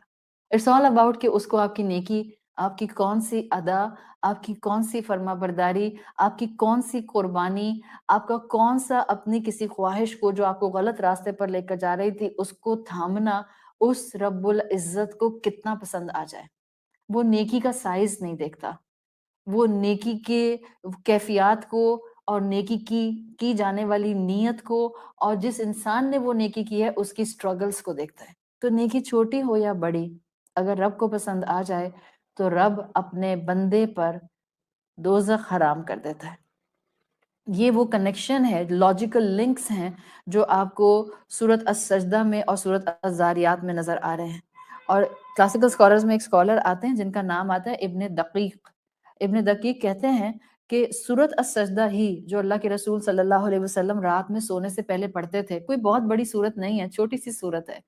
اٹس آل اباؤٹ کہ اس کو آپ کی نیکی, آپ کی کون سی ادا, آپ کی کون سی فرما برداری, آپ کی کون سی قربانی, آپ کا کون سا اپنی کسی خواہش کو جو آپ کو غلط راستے پر لے کر جا رہی تھی اس کو تھامنا, اس رب العزت کو کتنا پسند آ جائے. وہ نیکی کا سائز نہیں دیکھتا, وہ نیکی کے کیفیات کو اور نیکی کی جانے والی نیت کو اور جس انسان نے وہ نیکی کی ہے اس کی سٹرگلز کو دیکھتا ہے. تو نیکی چھوٹی ہو یا بڑی, اگر رب کو پسند آ جائے تو رب اپنے بندے پر دوزخ حرام کر دیتا ہے. یہ وہ کنیکشن ہے, لاجیکل لنکس ہیں جو آپ کو سورۃ السجدہ میں اور سورۃ الذاریات میں نظر آ رہے ہیں. اور کلاسیکل اسکالرز میں ایک اسکالر آتے ہیں جن کا نام آتا ہے ابن دقیق. ابن دقیق کہتے ہیں کہ سورۃ السجدہ ہی جو اللہ کے رسول صلی اللہ علیہ وسلم رات میں سونے سے پہلے پڑھتے تھے, کوئی بہت بڑی سورت نہیں ہے, چھوٹی سی سورت ہے.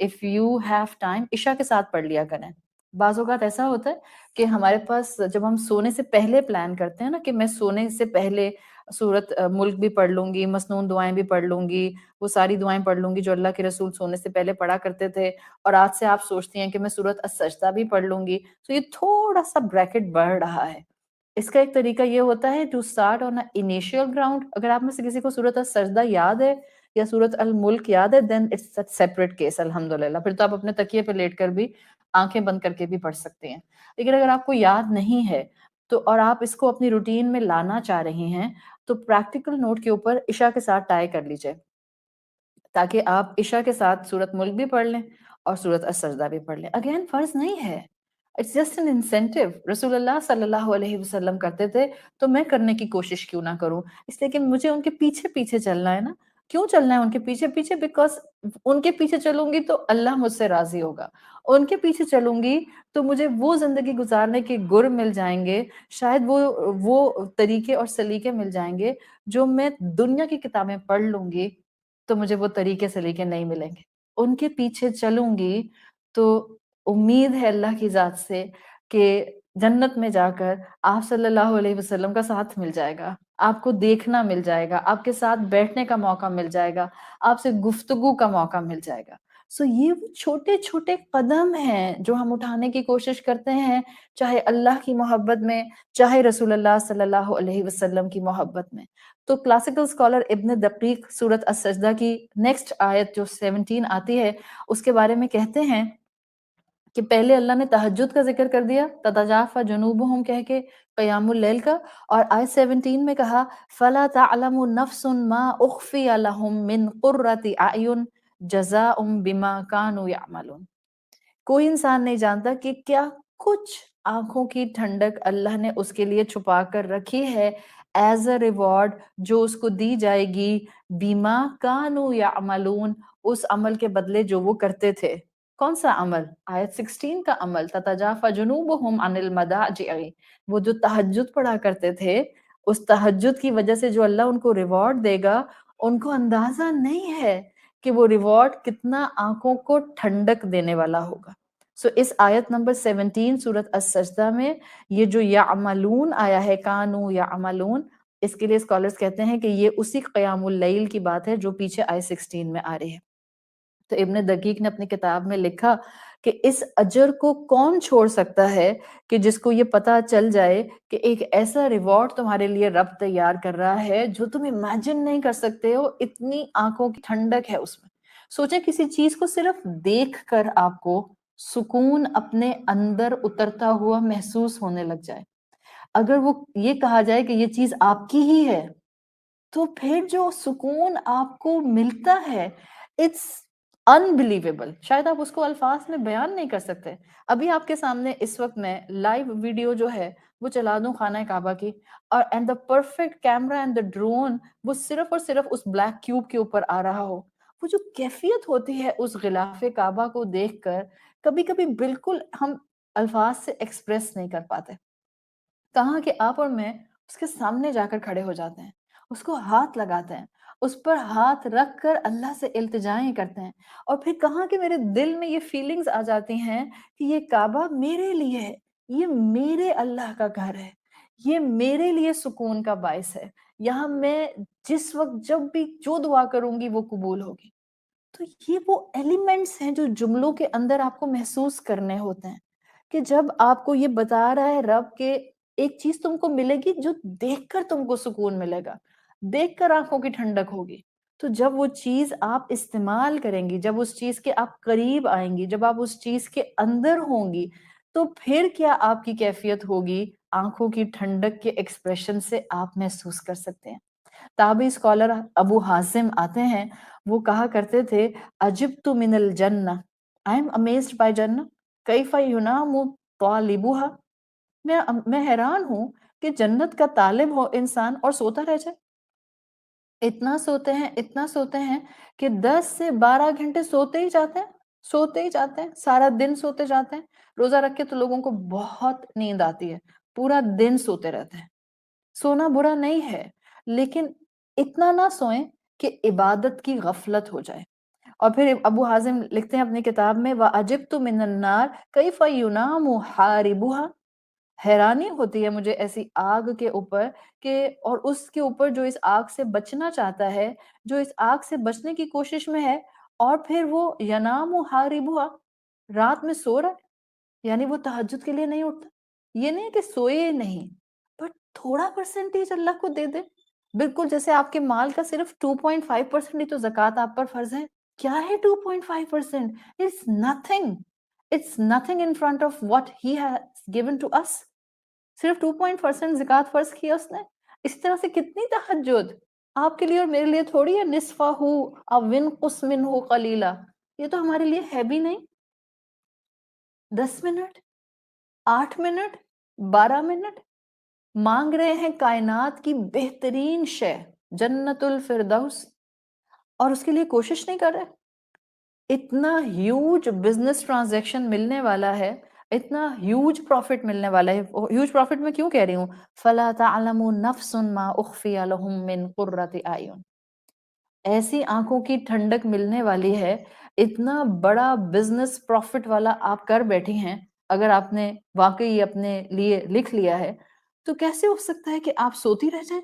اف یو ہیو ٹائم عشاء کے ساتھ پڑھ لیا کریں. بعض اوقات ایسا ہوتا ہے کہ ہمارے پاس جب ہم سونے سے پہلے پلان کرتے ہیں نا کہ میں سونے سے پہلے سورت ملک بھی پڑھ لوں گی, مسنون دعائیں بھی پڑھ لوں گی, وہ ساری دعائیں پڑھ لوں گی جو اللہ کے رسول سونے سے پہلے پڑھا کرتے تھے, اور آج سے آپ سوچتی ہیں کہ میں سورت السجدہ بھی پڑھ لوں گی, تو یہ تھوڑا سا بریکٹ بڑھ رہا ہے. اس کا ایک طریقہ یہ ہوتا ہے to start on initial ground. اگر آپ میں سے کسی کو سورت السجدہ یاد ہے یا سورت الملک یاد ہے دین اٹس سیپریٹ کیس الحمدللہ, پھر تو آپ اپنے تکیے پہ لیٹ کر بھی آنکھیں بند کر کے بھی پڑھ سکتے ہیں. لیکن اگر آپ کو یاد نہیں ہے تو اور آپ اس کو اپنی روٹین میں لانا چاہ رہے ہیں تو پریکٹیکل نوٹ کے اوپر عشاء کے ساتھ ٹائی کر لیجئے تاکہ آپ عشاء کے ساتھ سورت ملک بھی پڑھ لیں اور سورت السجدہ بھی پڑھ لیں. اگین فرض نہیں ہے, اٹس جسٹ این انسینٹیو. رسول اللہ صلی اللہ علیہ وسلم کرتے تھے تو میں کرنے کی کوشش کیوں نہ کروں, اس لیے کہ مجھے ان کے پیچھے پیچھے چلنا ہے نا. کیوں چلنا ہے ان کے پیچھے پیچھے؟ بیکاز ان کے پیچھے چلوں گی تو اللہ مجھ سے راضی ہوگا, ان کے پیچھے چلوں گی تو مجھے وہ زندگی گزارنے کے گر مل جائیں گے, شاید وہ طریقے اور سلیقے مل جائیں گے جو میں دنیا کی کتابیں پڑھ لوں گی تو مجھے وہ طریقے سلیقے نہیں ملیں گے. ان کے پیچھے چلوں گی تو امید ہے اللہ کی ذات سے کہ جنت میں جا کر آپ صلی اللہ علیہ وسلم کا ساتھ مل جائے گا، آپ کو دیکھنا مل جائے گا، آپ کے ساتھ بیٹھنے کا موقع مل جائے گا، آپ سے گفتگو کا موقع مل جائے گا۔ سو یہ وہ چھوٹے چھوٹے قدم ہیں جو ہم اٹھانے کی کوشش کرتے ہیں، چاہے اللہ کی محبت میں، چاہے رسول اللہ صلی اللہ علیہ وسلم کی محبت میں۔ تو کلاسیکل اسکالر ابن دقیق سورۃ السجدہ کی نیکسٹ آیت جو 17 آتی ہے اس کے بارے میں کہتے ہیں کہ پہلے اللہ نے تہجد کا ذکر کر دیا، تتجافی جنوبہم کہہ کے قیام اللیل کا، اور آیت 17 میں کہا فَلَا تَعْلَمُ نَفْسٌ مَا أُخْفِيَ لَهُم مِّن قُرَّةِ أَعْيُنٍ جَزَاءٌ بِمَا كَانُوا يَعْمَلُونَ۔ کوئی انسان نہیں جانتا کہ کیا کچھ آنکھوں کی ٹھنڈک اللہ نے اس کے لیے چھپا کر رکھی ہے ایز اے ریوارڈ جو اس کو دی جائے گی، بیما کانو یعملون، اس عمل کے بدلے جو وہ کرتے تھے۔ کون سا عمل؟ آیت 16 کا عمل، تتجافی جنوبہم عن المضاجع، وہ جو تہجد پڑھا کرتے تھے، اس تہجد کی وجہ سے جو اللہ ان کو ریوارڈ دے گا، ان کو اندازہ نہیں ہے کہ وہ ریوارڈ کتنا آنکھوں کو ٹھنڈک دینے والا ہوگا۔ سو اس آیت نمبر 17 سورۃ السجدہ میں یہ جو یعملون آیا ہے، کانو یعملون، اس کے لیے اسکالرز کہتے ہیں کہ یہ اسی قیام اللیل کی بات ہے جو پیچھے آیت 16 میں آ رہی ہے۔ تو ابن دقیق نے اپنی کتاب میں لکھا کہ اس اجر کو کون چھوڑ سکتا ہے کہ جس کو یہ پتا چل جائے کہ ایک ایسا ریوارڈ تمہارے لیے رب تیار کر رہا ہے جو تم امیجن نہیں کر سکتے ہو، اتنی آنکھوں کی ٹھنڈک ہے اس میں۔ سوچیں کسی چیز کو صرف دیکھ کر آپ کو سکون اپنے اندر اترتا ہوا محسوس ہونے لگ جائے، اگر وہ یہ کہا جائے کہ یہ چیز آپ کی ہی ہے، تو پھر جو سکون آپ کو ملتا ہے اٹس انبلیویبل، شاید آپ اس کو الفاظ میں بیان نہیں کر سکتے۔ ابھی آپ کے سامنے اس وقت میں لائیو ویڈیو جو ہے وہ چلا دوں خانہ کعبہ کی، اور and the perfect camera and the drone وہ صرف اور صرف اس بلیک کیوب کے اوپر آ رہا ہو، وہ جو کیفیت ہوتی ہے اس غلاف کعبہ کو دیکھ کر، کبھی کبھی بالکل ہم الفاظ سے ایکسپریس نہیں کر پاتے۔ کہاں کہ آپ اور میں اس کے سامنے جا کر کھڑے ہو جاتے ہیں، اس کو ہاتھ لگاتے ہیں، اس پر ہاتھ رکھ کر اللہ سے التجائیں کرتے ہیں، اور پھر کہاں کہ میرے دل میں یہ فیلنگز آ جاتی ہیں کہ یہ کعبہ میرے لیے ہے، یہ میرے اللہ کا گھر ہے، یہ میرے لیے سکون کا باعث ہے، یہاں میں جس وقت جب بھی جو دعا کروں گی وہ قبول ہوگی۔ تو یہ وہ ایلیمنٹس ہیں جو جملوں کے اندر آپ کو محسوس کرنے ہوتے ہیں کہ جب آپ کو یہ بتا رہا ہے رب کہ ایک چیز تم کو ملے گی جو دیکھ کر تم کو سکون ملے گا، دیکھ کر آنکھوں کی ٹھنڈک ہوگی، تو جب وہ چیز آپ استعمال کریں گی، جب اس چیز کے آپ قریب آئیں گی، جب آپ اس چیز کے اندر ہوں گی، تو پھر کیا آپ کی کیفیت ہوگی، آنکھوں کی ٹھنڈک کے ایکسپریشن سے آپ محسوس کر سکتے ہیں۔ تابعی اسکالر ابو حازم آتے ہیں، وہ کہا کرتے تھے عجبت من الجنہ، آئی ایم امیزڈ بائی جنہ کیف ینام طالبها، میں حیران ہوں کہ جنت کا طالب ہو انسان اور سوتا رہ جائے، اتنا سوتے ہیں کہ 10 سے 12 گھنٹے سوتے ہی جاتے ہیں، سارا دن سوتے جاتے ہیں۔ روزہ رکھ کے تو لوگوں کو بہت نیند آتی ہے، پورا دن سوتے رہتے ہیں۔ سونا برا نہیں ہے، لیکن اتنا نہ سوئیں کہ عبادت کی غفلت ہو جائے۔ اور پھر ابو حازم لکھتے ہیں اپنی کتاب میں وَأَجِبْتُ مِنَ النَّارِ كَيْفَ يُنَامُ حَارِبُهَا، حیرانی ہوتی ہے مجھے ایسی آگ کے اوپر کہ، اور اس کے اوپر جو اس آگ سے بچنا چاہتا ہے، جو اس آگ سے بچنے کی کوشش میں ہے، اور پھر وہ ینام حاربها، رات میں سو رہا ہے، یعنی وہ تہجد کے لیے نہیں اٹھتا۔ یہ نہیں کہ سوئے نہیں، بٹ تھوڑا پرسنٹیج اللہ کو دے دے، بالکل جیسے آپ کے مال کا صرف 2.5% ہی تو زکوٰۃ آپ پر فرض ہے۔ کیا ہے 2.5%؟ It's nothing in front of what he has given to us. صرف 2% زکوٰۃ فرض کیا اس نے۔ اس طرح سے کتنی تہجد آپ کے لیے اور میرے لیے تھوڑی ہے، نصفہ او انقص منہ قلیلا، یہ تو ہمارے لیے ہے بھی نہیں۔ 10 منٹ، 8 منٹ، 12 منٹ مانگ رہے ہیں کائنات کی بہترین شے جنت الفردوس، اور اس کے لیے کوشش نہیں کر رہے۔ اتنا ہیوج بزنس ٹرانزیکشن ملنے والا ہے، اتنا ہیوج پروفٹ ملنے والا ہے۔ ہیوج پروفٹ میں کیوں کہہ رہی ہوں؟ فَلَا تَعْلَمُ نَفْسٌ مَا أُخْفِيَ لَهُم مِّن قُرَّةِ أَعْيُنٍ، ایسی آنکھوں کی ٹھنڈک ملنے والی ہے، اتنا بڑا بزنس پروفٹ والا آپ کر بیٹھی ہیں، اگر آپ نے واقعی اپنے لیے لکھ لیا ہے تو کیسے ہو سکتا ہے کہ آپ سوتی رہ جائیں؟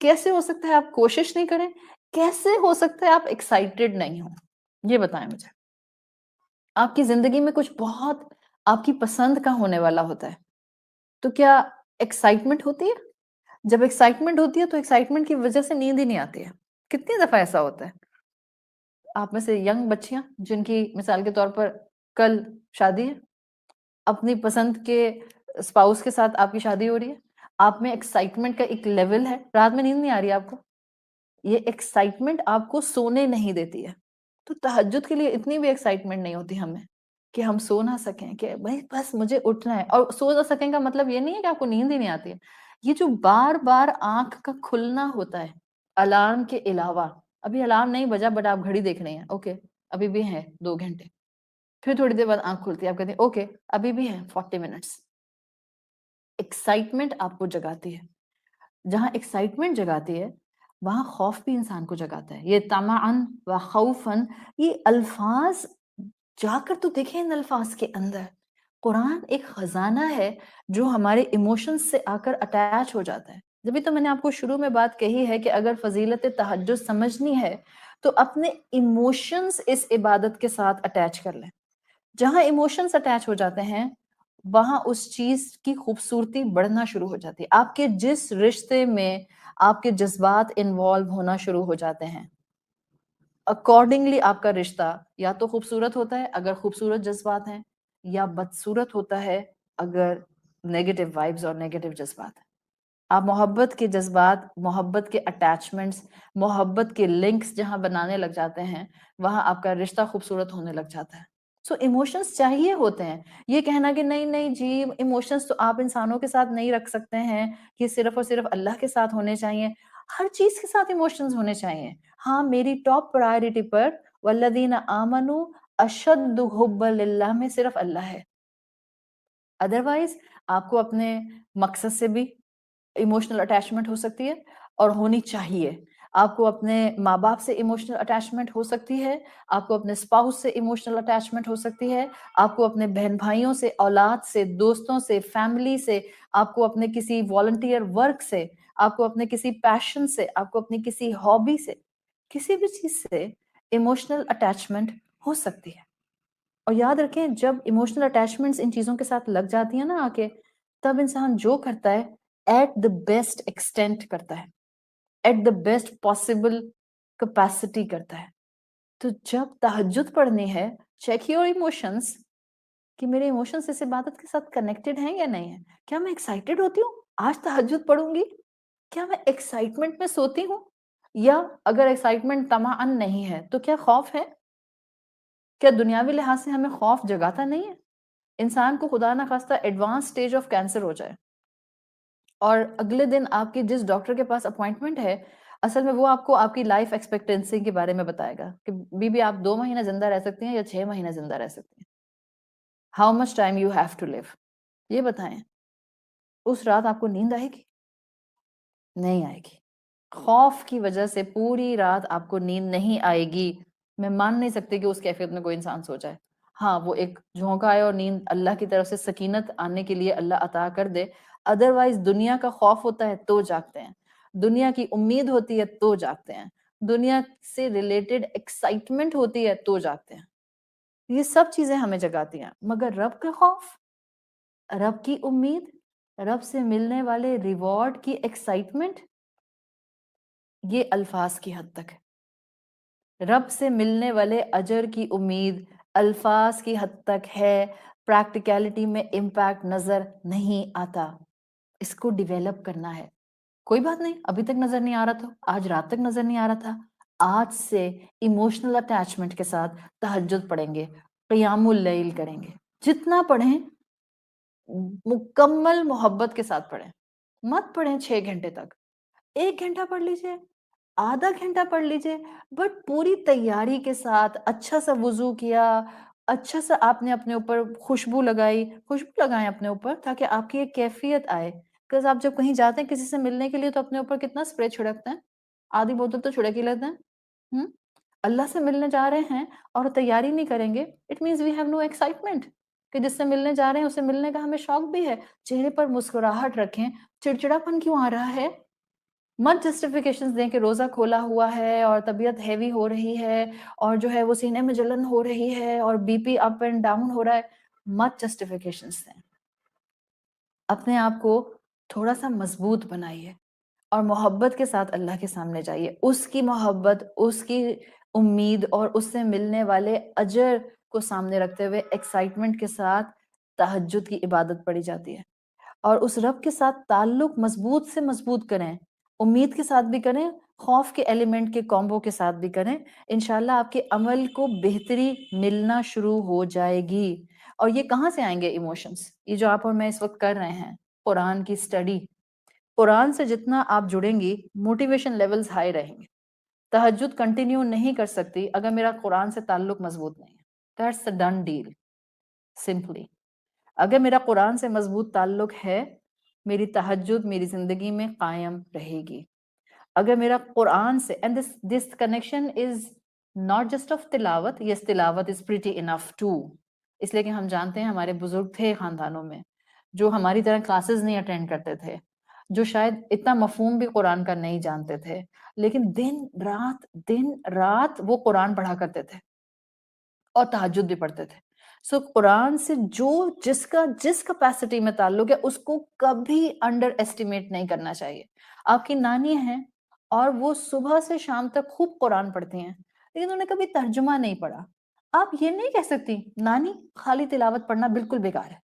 کیسے ہو سکتا ہے آپ کوشش نہیں کریں؟ کیسے ہو سکتا ہے آپ ایکسائٹیڈ نہیں ہوں؟ یہ بتائیں مجھے۔ آپ کی زندگی میں کچھ بہت آپ کی پسند کا ہونے والا ہوتا ہے تو کیا ایکسائٹمنٹ ہوتی ہے؟ جب ایکسائٹمنٹ ہوتی ہے تو ایکسائٹمنٹ کی وجہ سے نیند ہی نہیں آتی ہے۔ کتنی دفعہ ایسا ہوتا ہے؟ آپ میں سے ینگ بچیاں جن کی مثال کے طور پر کل شادی ہے، اپنی پسند کے اسپاؤس کے ساتھ آپ کی شادی ہو رہی ہے، آپ میں ایکسائٹمنٹ کا ایک لیول ہے، رات میں نیند نہیں آ رہی ہے آپ کو، یہ ایکسائٹمنٹ آپ کو سونے نہیں دیتی ہے۔ تو تہجد کے لیے اتنی بھی ایکسائٹمنٹ نہیں ہوتی ہمیں کہ ہم سو نہ سکیں، کہ بھائی بس مجھے اٹھنا ہے، اور سو نہ سکیں کا مطلب یہ نہیں ہے کہ آپ کو نیند ہی نہیں آتی ہے، یہ جو بار بار آنکھ کا کھلنا ہوتا ہے الارم کے علاوہ، ابھی الارم نہیں بجا بٹ آپ گھڑی دیکھ رہے ہیں، اوکے ابھی بھی ہیں 2 گھنٹے، پھر تھوڑی دیر بعد آنکھ کھلتی ہے، آپ کہتے ہیں اوکے ابھی بھی ہیں 40 منٹس۔ ایکسائٹمنٹ آپ کو جگاتی ہے، جہاں ایکسائٹمنٹ جگاتی ہے وہاں خوف بھی انسان کو جگاتا ہے۔ یہ طمعن و خوفن، یہ الفاظ جا کر تو دیکھیں ان الفاظ کے اندر، قرآن ایک خزانہ ہے جو ہمارے ایموشنز سے آ کر اٹیچ ہو جاتا ہے۔ جبھی تو میں نے آپ کو شروع میں بات کہی ہے کہ اگر فضیلت تہجد سمجھنی ہے تو اپنے ایموشنز اس عبادت کے ساتھ اٹیچ کر لیں۔ جہاں ایموشنز اٹیچ ہو جاتے ہیں وہاں اس چیز کی خوبصورتی بڑھنا شروع ہو جاتی ہے۔ آپ کے جس رشتے میں آپ کے جذبات انوالو ہونا شروع ہو جاتے ہیں، اکارڈنگلی آپ کا رشتہ یا تو خوبصورت ہوتا ہے اگر خوبصورت جذبات ہیں، یا بدصورت ہوتا ہے اگر نیگیٹو وائبز اور نیگیٹو جذبات ہیں۔ آپ محبت کے جذبات، محبت کے اٹیچمنٹس، محبت کے لنکس جہاں بنانے لگ جاتے ہیں وہاں آپ کا رشتہ خوبصورت ہونے لگ جاتا ہے۔ سو ایموشنز چاہیے ہوتے ہیں۔ یہ کہنا کہ نہیں نہیں جی ایموشنز تو آپ انسانوں کے ساتھ نہیں رکھ سکتے ہیں، یہ صرف اور صرف اللہ کے ساتھ ہونے چاہیے، ہر چیز کے ساتھ ایموشنز ہونے چاہیے۔ ہاں میری ٹاپ پرائرٹی پر والذین آمنوا اشد حب للہ میں صرف اللہ ہے، ادروائز آپ کو اپنے مقصد سے بھی ایموشنل اٹیچمنٹ ہو سکتی ہے اور ہونی چاہیے، آپ کو اپنے ماں باپ سے ایموشنل اٹیچمنٹ ہو سکتی ہے، آپ کو اپنے اسپاؤس سے ایموشنل اٹیچمنٹ ہو سکتی ہے، آپ کو اپنے بہن بھائیوں سے، اولاد سے، دوستوں سے، فیملی سے، آپ کو اپنے کسی والنٹیئر ورک سے، آپ کو اپنے کسی پیشن سے، آپ کو اپنی کسی ہابی سے، کسی بھی چیز سے ایموشنل اٹیچمنٹ ہو سکتی ہے۔ اور یاد رکھیں جب ایموشنل اٹیچمنٹس ان چیزوں کے ساتھ لگ جاتی ہیں نا آ کے، تب انسان جو کرتا ہے ایٹ دا بیسٹ ایکسٹینٹ کرتا ہے، at the best possible capacity کرتا ہے۔ تو جب تہجد پڑھنی ہے، چیک یور ایموشنس کہ میرے ایموشنس اس عبادت کے ساتھ کنیکٹڈ ہیں یا نہیں ہیں۔ کیا میں ایکسائٹیڈ ہوتی ہوں آج تہجد پڑھوں گی؟ کیا میں ایکسائٹمنٹ میں سوتی ہوں؟ یا اگر ایکسائٹمنٹ طمعن نہیں ہے تو کیا خوف ہے؟ کیا دنیاوی لحاظ سے ہمیں خوف جگاتا نہیں ہے؟ انسان کو خدا نہ خواستہ ایڈوانس سٹیج آف کینسر ہو جائے اور اگلے دن آپ کی جس ڈاکٹر کے پاس اپوائنٹمنٹ ہے، اصل میں وہ آپ کو آپ کی لائف ایکسپیکٹنسی کے بارے میں بتائے گا کہ بی آپ 2 مہینہ زندہ رہ سکتی ہیں یا 6 مہینہ زندہ رہ سکتی ہیں، how much time you have to live, یہ بتائیں۔ اس رات آپ کو نیند آئے گی؟ نہیں آئے گی۔ خوف کی وجہ سے پوری رات آپ کو نیند نہیں آئے گی۔ میں مان نہیں سکتی کہ اس کیفیت میں کوئی انسان سو جائے۔ ہاں وہ ایک جھونکا آئے اور نیند اللہ کی طرف سے سکینت آنے کے لیے اللہ عطا کر دے، ادروائز دنیا کا خوف ہوتا ہے تو جاگتے ہیں، دنیا کی امید ہوتی ہے تو جاگتے ہیں، دنیا سے ریلیٹڈ ایکسائٹمنٹ ہوتی ہے تو جاگتے ہیں۔ یہ سب چیزیں ہمیں جگاتی ہیں، مگر رب کا خوف، رب کی امید، رب سے ملنے والے ریوارڈ کی ایکسائٹمنٹ، یہ الفاظ کی حد تک ہے۔ رب سے ملنے والے اجر کی امید الفاظ کی حد تک ہے، پریکٹیکلٹی میں امپیکٹ نظر نہیں آتا۔ اس کو ڈیویلپ کرنا ہے۔ کوئی بات نہیں، ابھی تک نظر نہیں آ رہا تھا، آج رات تک نظر نہیں آ رہا تھا، آج سے ایموشنل اٹیچمنٹ کے ساتھ تہجد پڑھیں گے، قیام اللیل کریں گے، جتنا پڑھیں مکمل محبت کے ساتھ پڑھیں، مت پڑھیں 6 گھنٹے تک، 1 گھنٹہ پڑھ لیجئے، آدھا گھنٹہ پڑھ لیجئے، بٹ پوری تیاری کے ساتھ، اچھا سا وضو کیا، اچھا سا آپ نے اپنے اوپر خوشبو لگائی، خوشبو لگائیں اپنے اوپر تاکہ آپ کی ایک کیفیت آئے، کہ آپ جب کہیں جاتے ہیں کسی سے ملنے کے لیے تو اپنے اوپر کتنا اسپرے چھڑکتے ہیں، آدھی بوتل تو چھڑک ہی لیتے ہیں، اللہ سے ملنے جا رہے ہیں اور تیاری نہیں کریں گے, it means we have no excitement کہ جس سے ملنے جا رہے ہیں اسے ملنے کا ہمیں شوق بھی ہے. چہرے پر مسکراہٹ رکھیں. چڑچڑا پن کیوں آ رہا ہے؟ مت جسٹیفیکیشن دیں کہ روزہ کھولا ہوا ہے اور طبیعت ہیوی ہو رہی ہے اور جو ہے وہ سینے میں جلن ہو رہی ہے اور B P up and down ہو رہا ہے. مت جسٹیفیکیشنز دیں. اپنے آپ کو تھوڑا سا مضبوط بنائیے اور محبت کے ساتھ اللہ کے سامنے جائیے. اس کی محبت, اس کی امید اور اس سے ملنے والے اجر کو سامنے رکھتے ہوئے ایکسائٹمنٹ کے ساتھ تہجد کی عبادت پڑھی جاتی ہے. اور اس رب کے ساتھ تعلق مضبوط سے مضبوط کریں, امید کے ساتھ بھی کریں, خوف کے ایلیمنٹ کے کومبو کے ساتھ بھی کریں. انشاءاللہ آپ کے عمل کو بہتری ملنا شروع ہو جائے گی. اور یہ کہاں سے آئیں گے ایموشنز؟ یہ جو آپ اور میں اس وقت کر رہے ہیں, قرآن کی سٹڈی, قرآن سے جتنا آپ جڑیں گی موٹیویشن لیولز ہائی رہیں گے. تہجد کنٹینیو نہیں کر سکتی اگر میرا قرآن سے تعلق مضبوط نہیں ہے. That's a done deal. Simply. اگر میرا قرآن سے مضبوط تعلق ہے, میری تہجد میری زندگی میں قائم رہے گی. اگر میرا قرآن سے, and this connection is not just of تلاوت, yes تلاوت is pretty enough too. اس لیے کہ ہم جانتے ہیں ہمارے بزرگ تھے خاندانوں میں جو ہماری طرح کلاسز نہیں اٹینڈ کرتے تھے, جو شاید اتنا مفہوم بھی قرآن کا نہیں جانتے تھے, لیکن دن رات وہ قرآن پڑھا کرتے تھے اور تہجد بھی پڑھتے تھے. سو قرآن سے جس کیپیسٹی میں تعلق ہے اس کو کبھی انڈر ایسٹیمیٹ نہیں کرنا چاہیے. آپ کی نانی ہیں اور وہ صبح سے شام تک خوب قرآن پڑھتی ہیں, لیکن انہوں نے کبھی ترجمہ نہیں پڑھا. آپ یہ نہیں کہہ سکتی نانی خالی تلاوت پڑھنا بالکل بیکار ہے.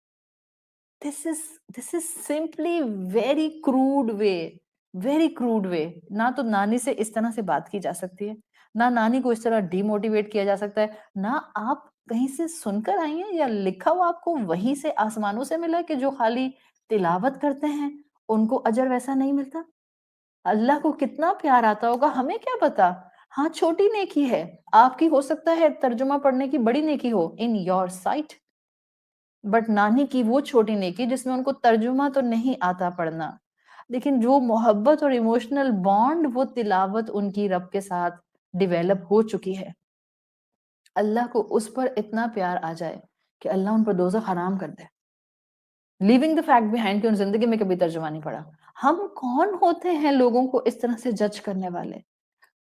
This is simply very crude way. نہ تو نانی سے اس طرح سے بات کی جا سکتی ہے, نہ نانی کو اس طرح ڈی موٹیویٹ کیا جا سکتا ہے, نہ آپ کہیں سے سن کر آئی ہیں یا لکھا ہوا آپ کو وہیں سے آسمانوں سے ملا کہ جو خالی تلاوت کرتے ہیں ان کو اجر ویسا نہیں ملتا. اللہ کو کتنا پیار آتا ہوگا ہمیں کیا پتا. ہاں چھوٹی نیکی ہے, آپ کی ہو سکتا ہے ترجمہ پڑھنے کی بڑی نیکی ہو in your sight, بٹ نانی کی وہ چھوٹی نیکی جس میں ان کو ترجمہ تو نہیں آتا پڑھنا, لیکن جو محبت اور ایموشنل بانڈ وہ تلاوت ان کی رب کے ساتھ ڈیویلپ ہو چکی ہے, اللہ کو اس پر اتنا پیار آ جائے کہ اللہ ان پر دوزخ حرام کر دے, لیونگ دا فیکٹ بیہائنڈ کہ ان زندگی میں کبھی ترجمہ نہیں پڑھا. ہم کون ہوتے ہیں لوگوں کو اس طرح سے جج کرنے والے؟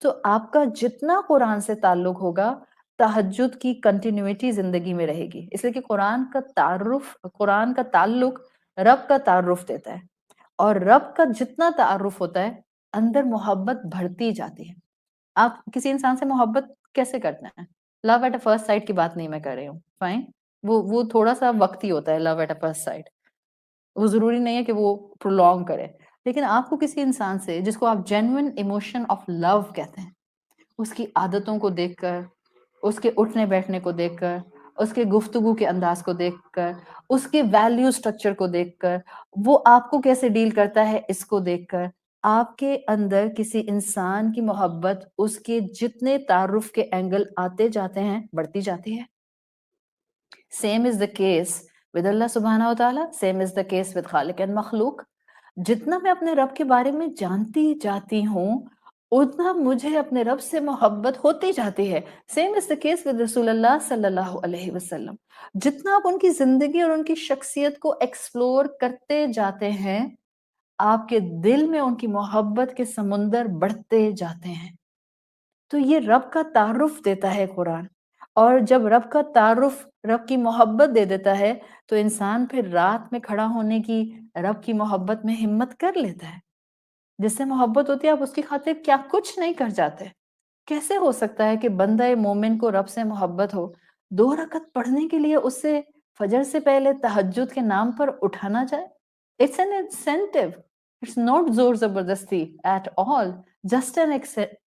تو آپ کا جتنا قرآن سے تعلق ہوگا تہجد کی کنٹینیوٹی زندگی میں رہے گی. اس لیے کہ قرآن کا تعلق رب کا تعارف دیتا ہے, اور رب کا جتنا تعارف ہوتا ہے اندر محبت بڑھتی جاتی ہے. آپ کسی انسان سے محبت کیسے کرتے ہیں؟ لو ایٹ اے فرسٹ سائٹ کی بات نہیں میں کر رہی ہوں, فائن, وہ تھوڑا سا وقتی ہوتا ہے لو ایٹ اے فرسٹ سائٹ, وہ ضروری نہیں ہے کہ وہ پرولونگ کرے. لیکن آپ کو کسی انسان سے جس کو آپ جینوئن ایموشن آف لو کہتے ہیں, اس کی عادتوں کو دیکھ کر, اس کے اٹھنے بیٹھنے کو دیکھ کر, اس کے گفتگو کے انداز کو دیکھ کر, اس کے ویلیو سٹرکچر کو دیکھ کر, وہ آپ کو کیسے ڈیل کرتا ہے اس کو دیکھ کر, آپ کے اندر کسی انسان کی محبت اس کے جتنے تعارف کے اینگل آتے جاتے ہیں بڑھتی جاتی ہے. Same is the case with Allah سبحانہ و تعالیٰ, same is the case with خالق اینڈ مخلوق. جتنا میں اپنے رب کے بارے میں جانتی جاتی ہوں اتنا مجھے اپنے رب سے محبت ہوتی جاتی ہے. Same is the case with رسول اللہ صلی اللہ علیہ وسلم. جتنا آپ ان کی زندگی اور ان کی شخصیت کو ایکسپلور کرتے جاتے ہیں آپ کے دل میں ان کی محبت کے سمندر بڑھتے جاتے ہیں. تو یہ رب کا تعارف دیتا ہے قرآن, اور جب رب کا تعارف رب کی محبت دے دیتا ہے تو انسان پھر رات میں کھڑا ہونے کی رب کی محبت میں ہمت کر لیتا ہے. جس سے محبت ہوتی ہے آپ اس کی خاطر کیا کچھ نہیں کر جاتے. کیسے ہو سکتا ہے کہ بندہ مومن کو رب سے محبت ہو, 2 رکعت پڑھنے کے لیے اس سے فجر سے پہلے تہجد کے نام پر اٹھانا جائے؟ It's an incentive. It's not زور زبردستی at all. Just an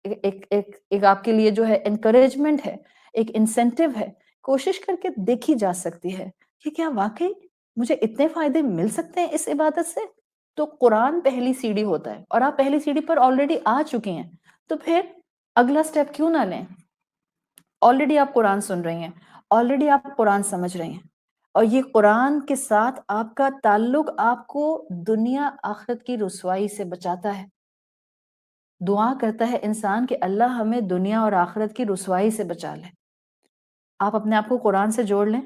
ایک آپ کے لیے جو ہے encouragement ہے, ایک incentive ہے. کوشش کر کے دیکھی جا سکتی ہے کہ کیا واقعی مجھے اتنے فائدے مل سکتے ہیں اس عبادت سے. تو قرآن پہلی سیڑھی ہوتا ہے, اور آپ پہلی سیڑھی پر آلریڈی آ چکی ہیں, تو پھر اگلا سٹیپ کیوں نہ لیں؟ آلریڈی آپ قرآن سن رہی ہیں, آلریڈی آپ قرآن سمجھ رہی ہیں, اور یہ قرآن کے ساتھ آپ کا تعلق آپ کو دنیا آخرت کی رسوائی سے بچاتا ہے. دعا کرتا ہے انسان کہ اللہ ہمیں دنیا اور آخرت کی رسوائی سے بچا لے. آپ اپنے آپ کو قرآن سے جوڑ لیں،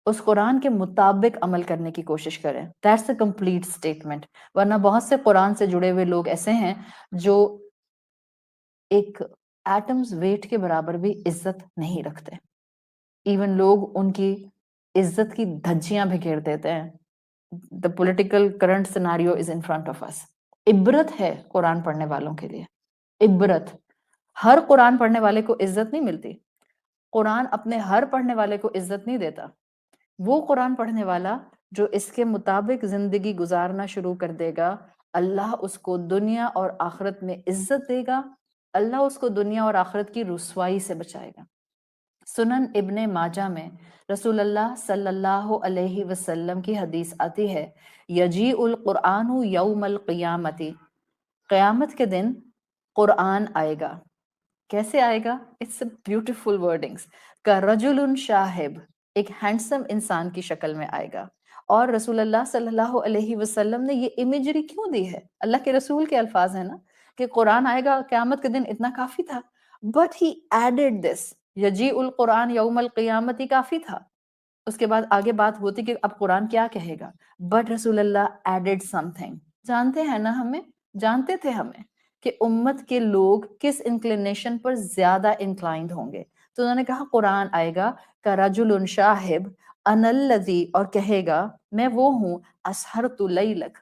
اس قرآن کے مطابق عمل کرنے کی کوشش کریں. That's a complete statement. ورنہ بہت سے قرآن سے جڑے ہوئے لوگ ایسے ہیں جو ایک ایٹمز ویٹ کے برابر بھی عزت نہیں رکھتے. ایون لوگ ان کی عزت کی دھجیاں بکھیر دیتے ہیں. The political current scenario is in front of us. عبرت ہے قرآن پڑھنے والوں کے لیے. عبرت. ہر قرآن پڑھنے والے کو عزت نہیں ملتی. قرآن اپنے ہر پڑھنے والے کو عزت نہیں دیتا. وہ قرآن پڑھنے والا جو اس کے مطابق زندگی گزارنا شروع کر دے گا، اللہ اس کو دنیا اور آخرت میں عزت دے گا. اللہ اس کو دنیا اور آخرت کی رسوائی سے بچائے گا. سنن ابن ماجہ میں رسول اللہ صلی اللہ علیہ وسلم کی حدیث آتی ہے، یجیء القرآن یوم القیامت، قیامت کے دن قرآن آئے گا. کیسے آئے گا؟ It's a beautiful wordings. کَرَجُلٌ شاہب، ایک ہینڈسم انسان کی شکل میں آئے گا. اور رسول اللہ صلی اللہ علیہ وسلم نے یہ امیجری کیوں دی ہے؟ اللہ کے رسول کے الفاظ ہیں نا کہ قرآن آئے گا قیامت کے دن، اتنا کافی تھا. بٹ ہی ایڈڈ دس، یجیء القرآن یوم القیامت کافی تھا. اس کے بعد آگے بات ہوتی کہ اب قرآن کیا کہے گا. بٹ رسول اللہ ایڈڈ سم تھنگ. جانتے ہیں نا جانتے تھے ہمیں کہ امت کے لوگ کس انکلینیشن پر زیادہ انکلائنڈ ہوں گے. تو انہوں نے کہا قرآن آئے گا کَرَجُلٌ شاہب اَنَا الَّذِی، اور کہے گا میں وہ ہوں اسہرت لیلک،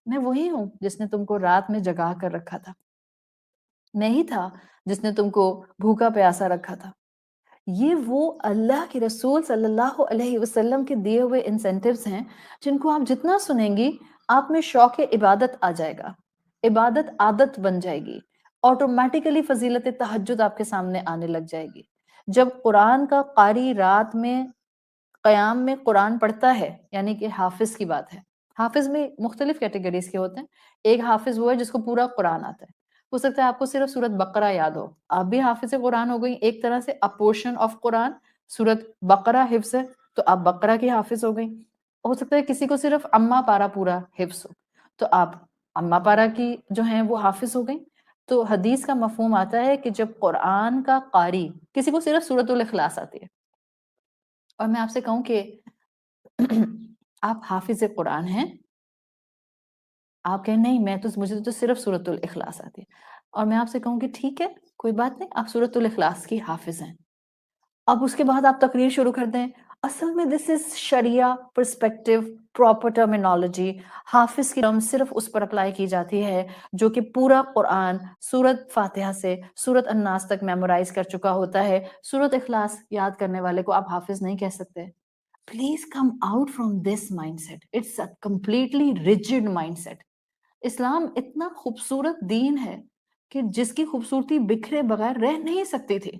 میں وہی ہوں جس نے تم کو رات میں جگا کر رکھا تھا. میں ہی تھا جس نے تم کو بھوکا پیاسا رکھا تھا. یہ وہ اللہ کے رسول صلی اللہ علیہ وسلم کے دیے ہوئے انسینٹیوز ہیں جن کو آپ جتنا سنیں گی آپ میں شوق عبادت آ جائے گا. عبادت عادت بن جائے گی. آٹومیٹیکلی فضیلت تہجد آپ کے سامنے آنے لگ جائے گی. جب قرآن کا قاری رات میں قیام میں قرآن پڑھتا ہے، یعنی کہ حافظ کی بات ہے. حافظ میں مختلف کیٹیگریز کے ہوتے ہیں. ایک حافظ وہ ہے جس کو پورا قرآن آتا ہے. ہو سکتا ہے آپ کو صرف سورت بقرہ یاد ہو، آپ بھی حافظ قرآن ہو گئی. ایک طرح سے a portion of قرآن، سورت بقرہ حفظ ہے تو آپ بقرہ کی حافظ ہو گئی. ہو سکتا ہے کسی کو صرف اما پارا پورا حفظ ہو تو آپ اما پارا کی جو ہیں وہ حافظ ہو گئی. تو حدیث کا مفہوم آتا ہے کہ جب قرآن کا قاری، کسی کو صرف سورت الاخلاص آتی ہے اور میں آپ سے کہوں کہ آپ حافظ قرآن ہیں، آپ کہیں نہیں مجھے تو صرف سورت الاخلاص آتی ہے، اور میں آپ سے کہوں کہ ٹھیک ہے کوئی بات نہیں، آپ سورت الاخلاص کی حافظ ہیں. اب اس کے بعد آپ تقریر شروع کر دیں اصل میں دس از شریعہ پرسپیکٹو پراپر ٹرمینالوجی. حافظ کی ٹرم صرف اس پر اپلائی کی جاتی ہے جو کہ پورا قرآن سورت فاتحہ سے سورت الناس تک میمورائز کر چکا ہوتا ہے. سورت اخلاص یاد کرنے والے کو آپ حافظ نہیں کہہ سکتے. Please come out from this mind set. It's a completely rigid mind set. اسلام اتنا خوبصورت دین ہے کہ جس کی خوبصورتی بکھرے بغیر رہ نہیں سکتی تھی.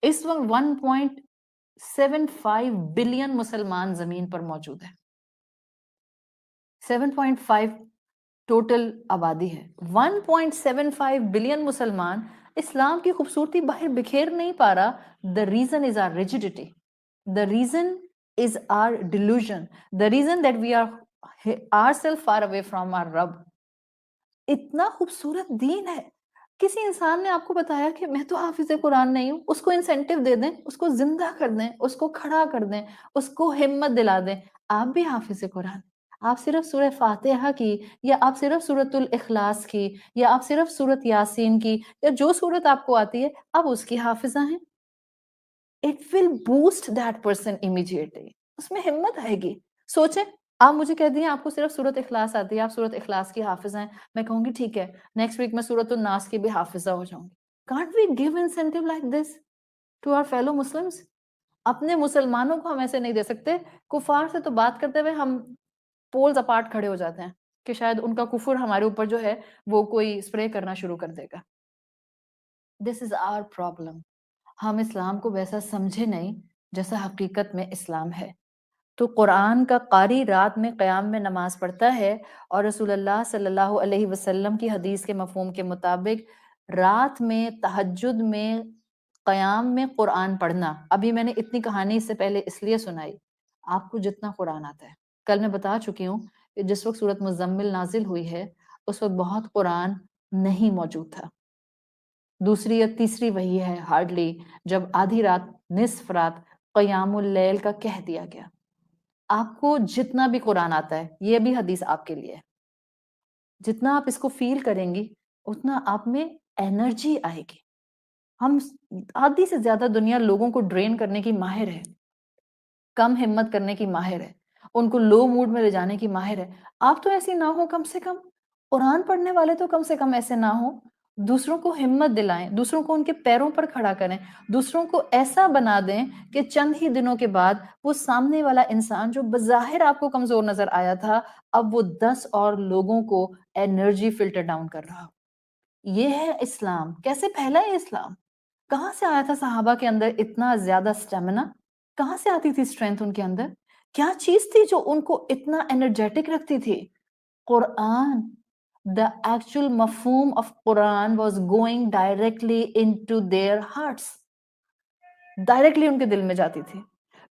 اس وقت 1.75 بلین مسلمان زمین پر موجود ہے. 7.5 ٹوٹل آبادی ہے. 1.75 بلین مسلمان اسلام کی خوبصورتی باہر بکھیر نہیں پا رہا. The reason is our rigidity. The reason is our delusion. The reason that we are ourselves far away from our Rabb. اتنا خوبصورت دین ہے. کسی انسان نے آپ کو بتایا کہ میں تو حافظ قرآن نہیں ہوں، اس کو انسینٹیو دے دیں، اس کو زندہ کر دیں، اس کو کھڑا کر دیں، اس کو ہمت دلا دیں. آپ بھی حافظ قرآن، آپ صرف سورہ فاتحہ کی یا آپ صرف سورۃ الاخلاص کی یا آپ صرف سورۃ یاسین کی یا جو سورت آپ کو آتی ہے آپ اس کی حافظہ ہیں. It will boost that person immediately. اس میں ہمت آئے گی. سوچیں آپ مجھے کہہ دیں آپ کو صرف سورت اخلاص آتی ہے، آپ سورت اخلاص کی حافظ ہیں، میں کہوں گی ٹھیک ہے نیکسٹ ویک میں سورت الناس کی بھی حافظہ ہو جاؤں گی. Can't we give incentive like this to our fellow Muslims? اپنے مسلمانوں کو ہم ایسے نہیں دے سکتے. کفار سے تو بات کرتے ہوئے ہم پولز اپارٹ کھڑے ہو جاتے ہیں کہ شاید ان کا کفر ہمارے اوپر جو ہے وہ کوئی اسپرے کرنا شروع کر دے گا. This is our problem. ہم اسلام کو ویسا سمجھے نہیں جیسا حقیقت میں اسلام ہے. تو قرآن کا قاری رات میں قیام میں نماز پڑھتا ہے اور رسول اللہ صلی اللہ علیہ وسلم کی حدیث کے مفہوم کے مطابق رات میں تہجد میں قیام میں قرآن پڑھنا. ابھی میں نے اتنی کہانی اس سے پہلے اس لیے سنائی آپ کو جتنا قرآن آتا ہے. کل میں بتا چکی ہوں کہ جس وقت سورت مزمل نازل ہوئی ہے اس وقت بہت قرآن نہیں موجود تھا. دوسری یا تیسری وہی ہے ہارڈلی جب آدھی رات نصف رات قیام اللیل کا کہہ دیا گیا. آپ کو جتنا بھی قرآن آتا ہے یہ بھی حدیث آپ کے لیے ہے. جتنا آپ اس کو فیل کریں گی اتنا آپ میں انرجی آئے گی. ہم آدھی سے زیادہ دنیا لوگوں کو ڈرین کرنے کی ماہر ہے، کم ہمت کرنے کی ماہر ہے، ان کو لو موڈ میں لے جانے کی ماہر ہے. آپ تو ایسی نہ ہو، کم سے کم قرآن پڑھنے والے تو کم سے کم ایسے نہ ہو. دوسروں کو ہمت دلائیں، دوسروں کو ان کے پیروں پر کھڑا کریں، دوسروں کو ایسا بنا دیں کہ چند ہی دنوں کے بعد وہ سامنے والا انسان جو بظاہر آپ کو کمزور نظر آیا تھا اب وہ 10 اور لوگوں کو انرجی فلٹر ڈاؤن کر رہا. یہ ہے اسلام. کیسے پھیلا ہے اسلام؟ کہاں سے آیا تھا صحابہ کے اندر اتنا زیادہ اسٹیمنا؟ کہاں سے آتی تھی اسٹرینتھ ان کے اندر؟ کیا چیز تھی جو ان کو اتنا انرجیٹک رکھتی تھی؟ قرآن. The actual مفہوم of Quran was going directly into their hearts. Directly ان کے دل میں جاتی تھی.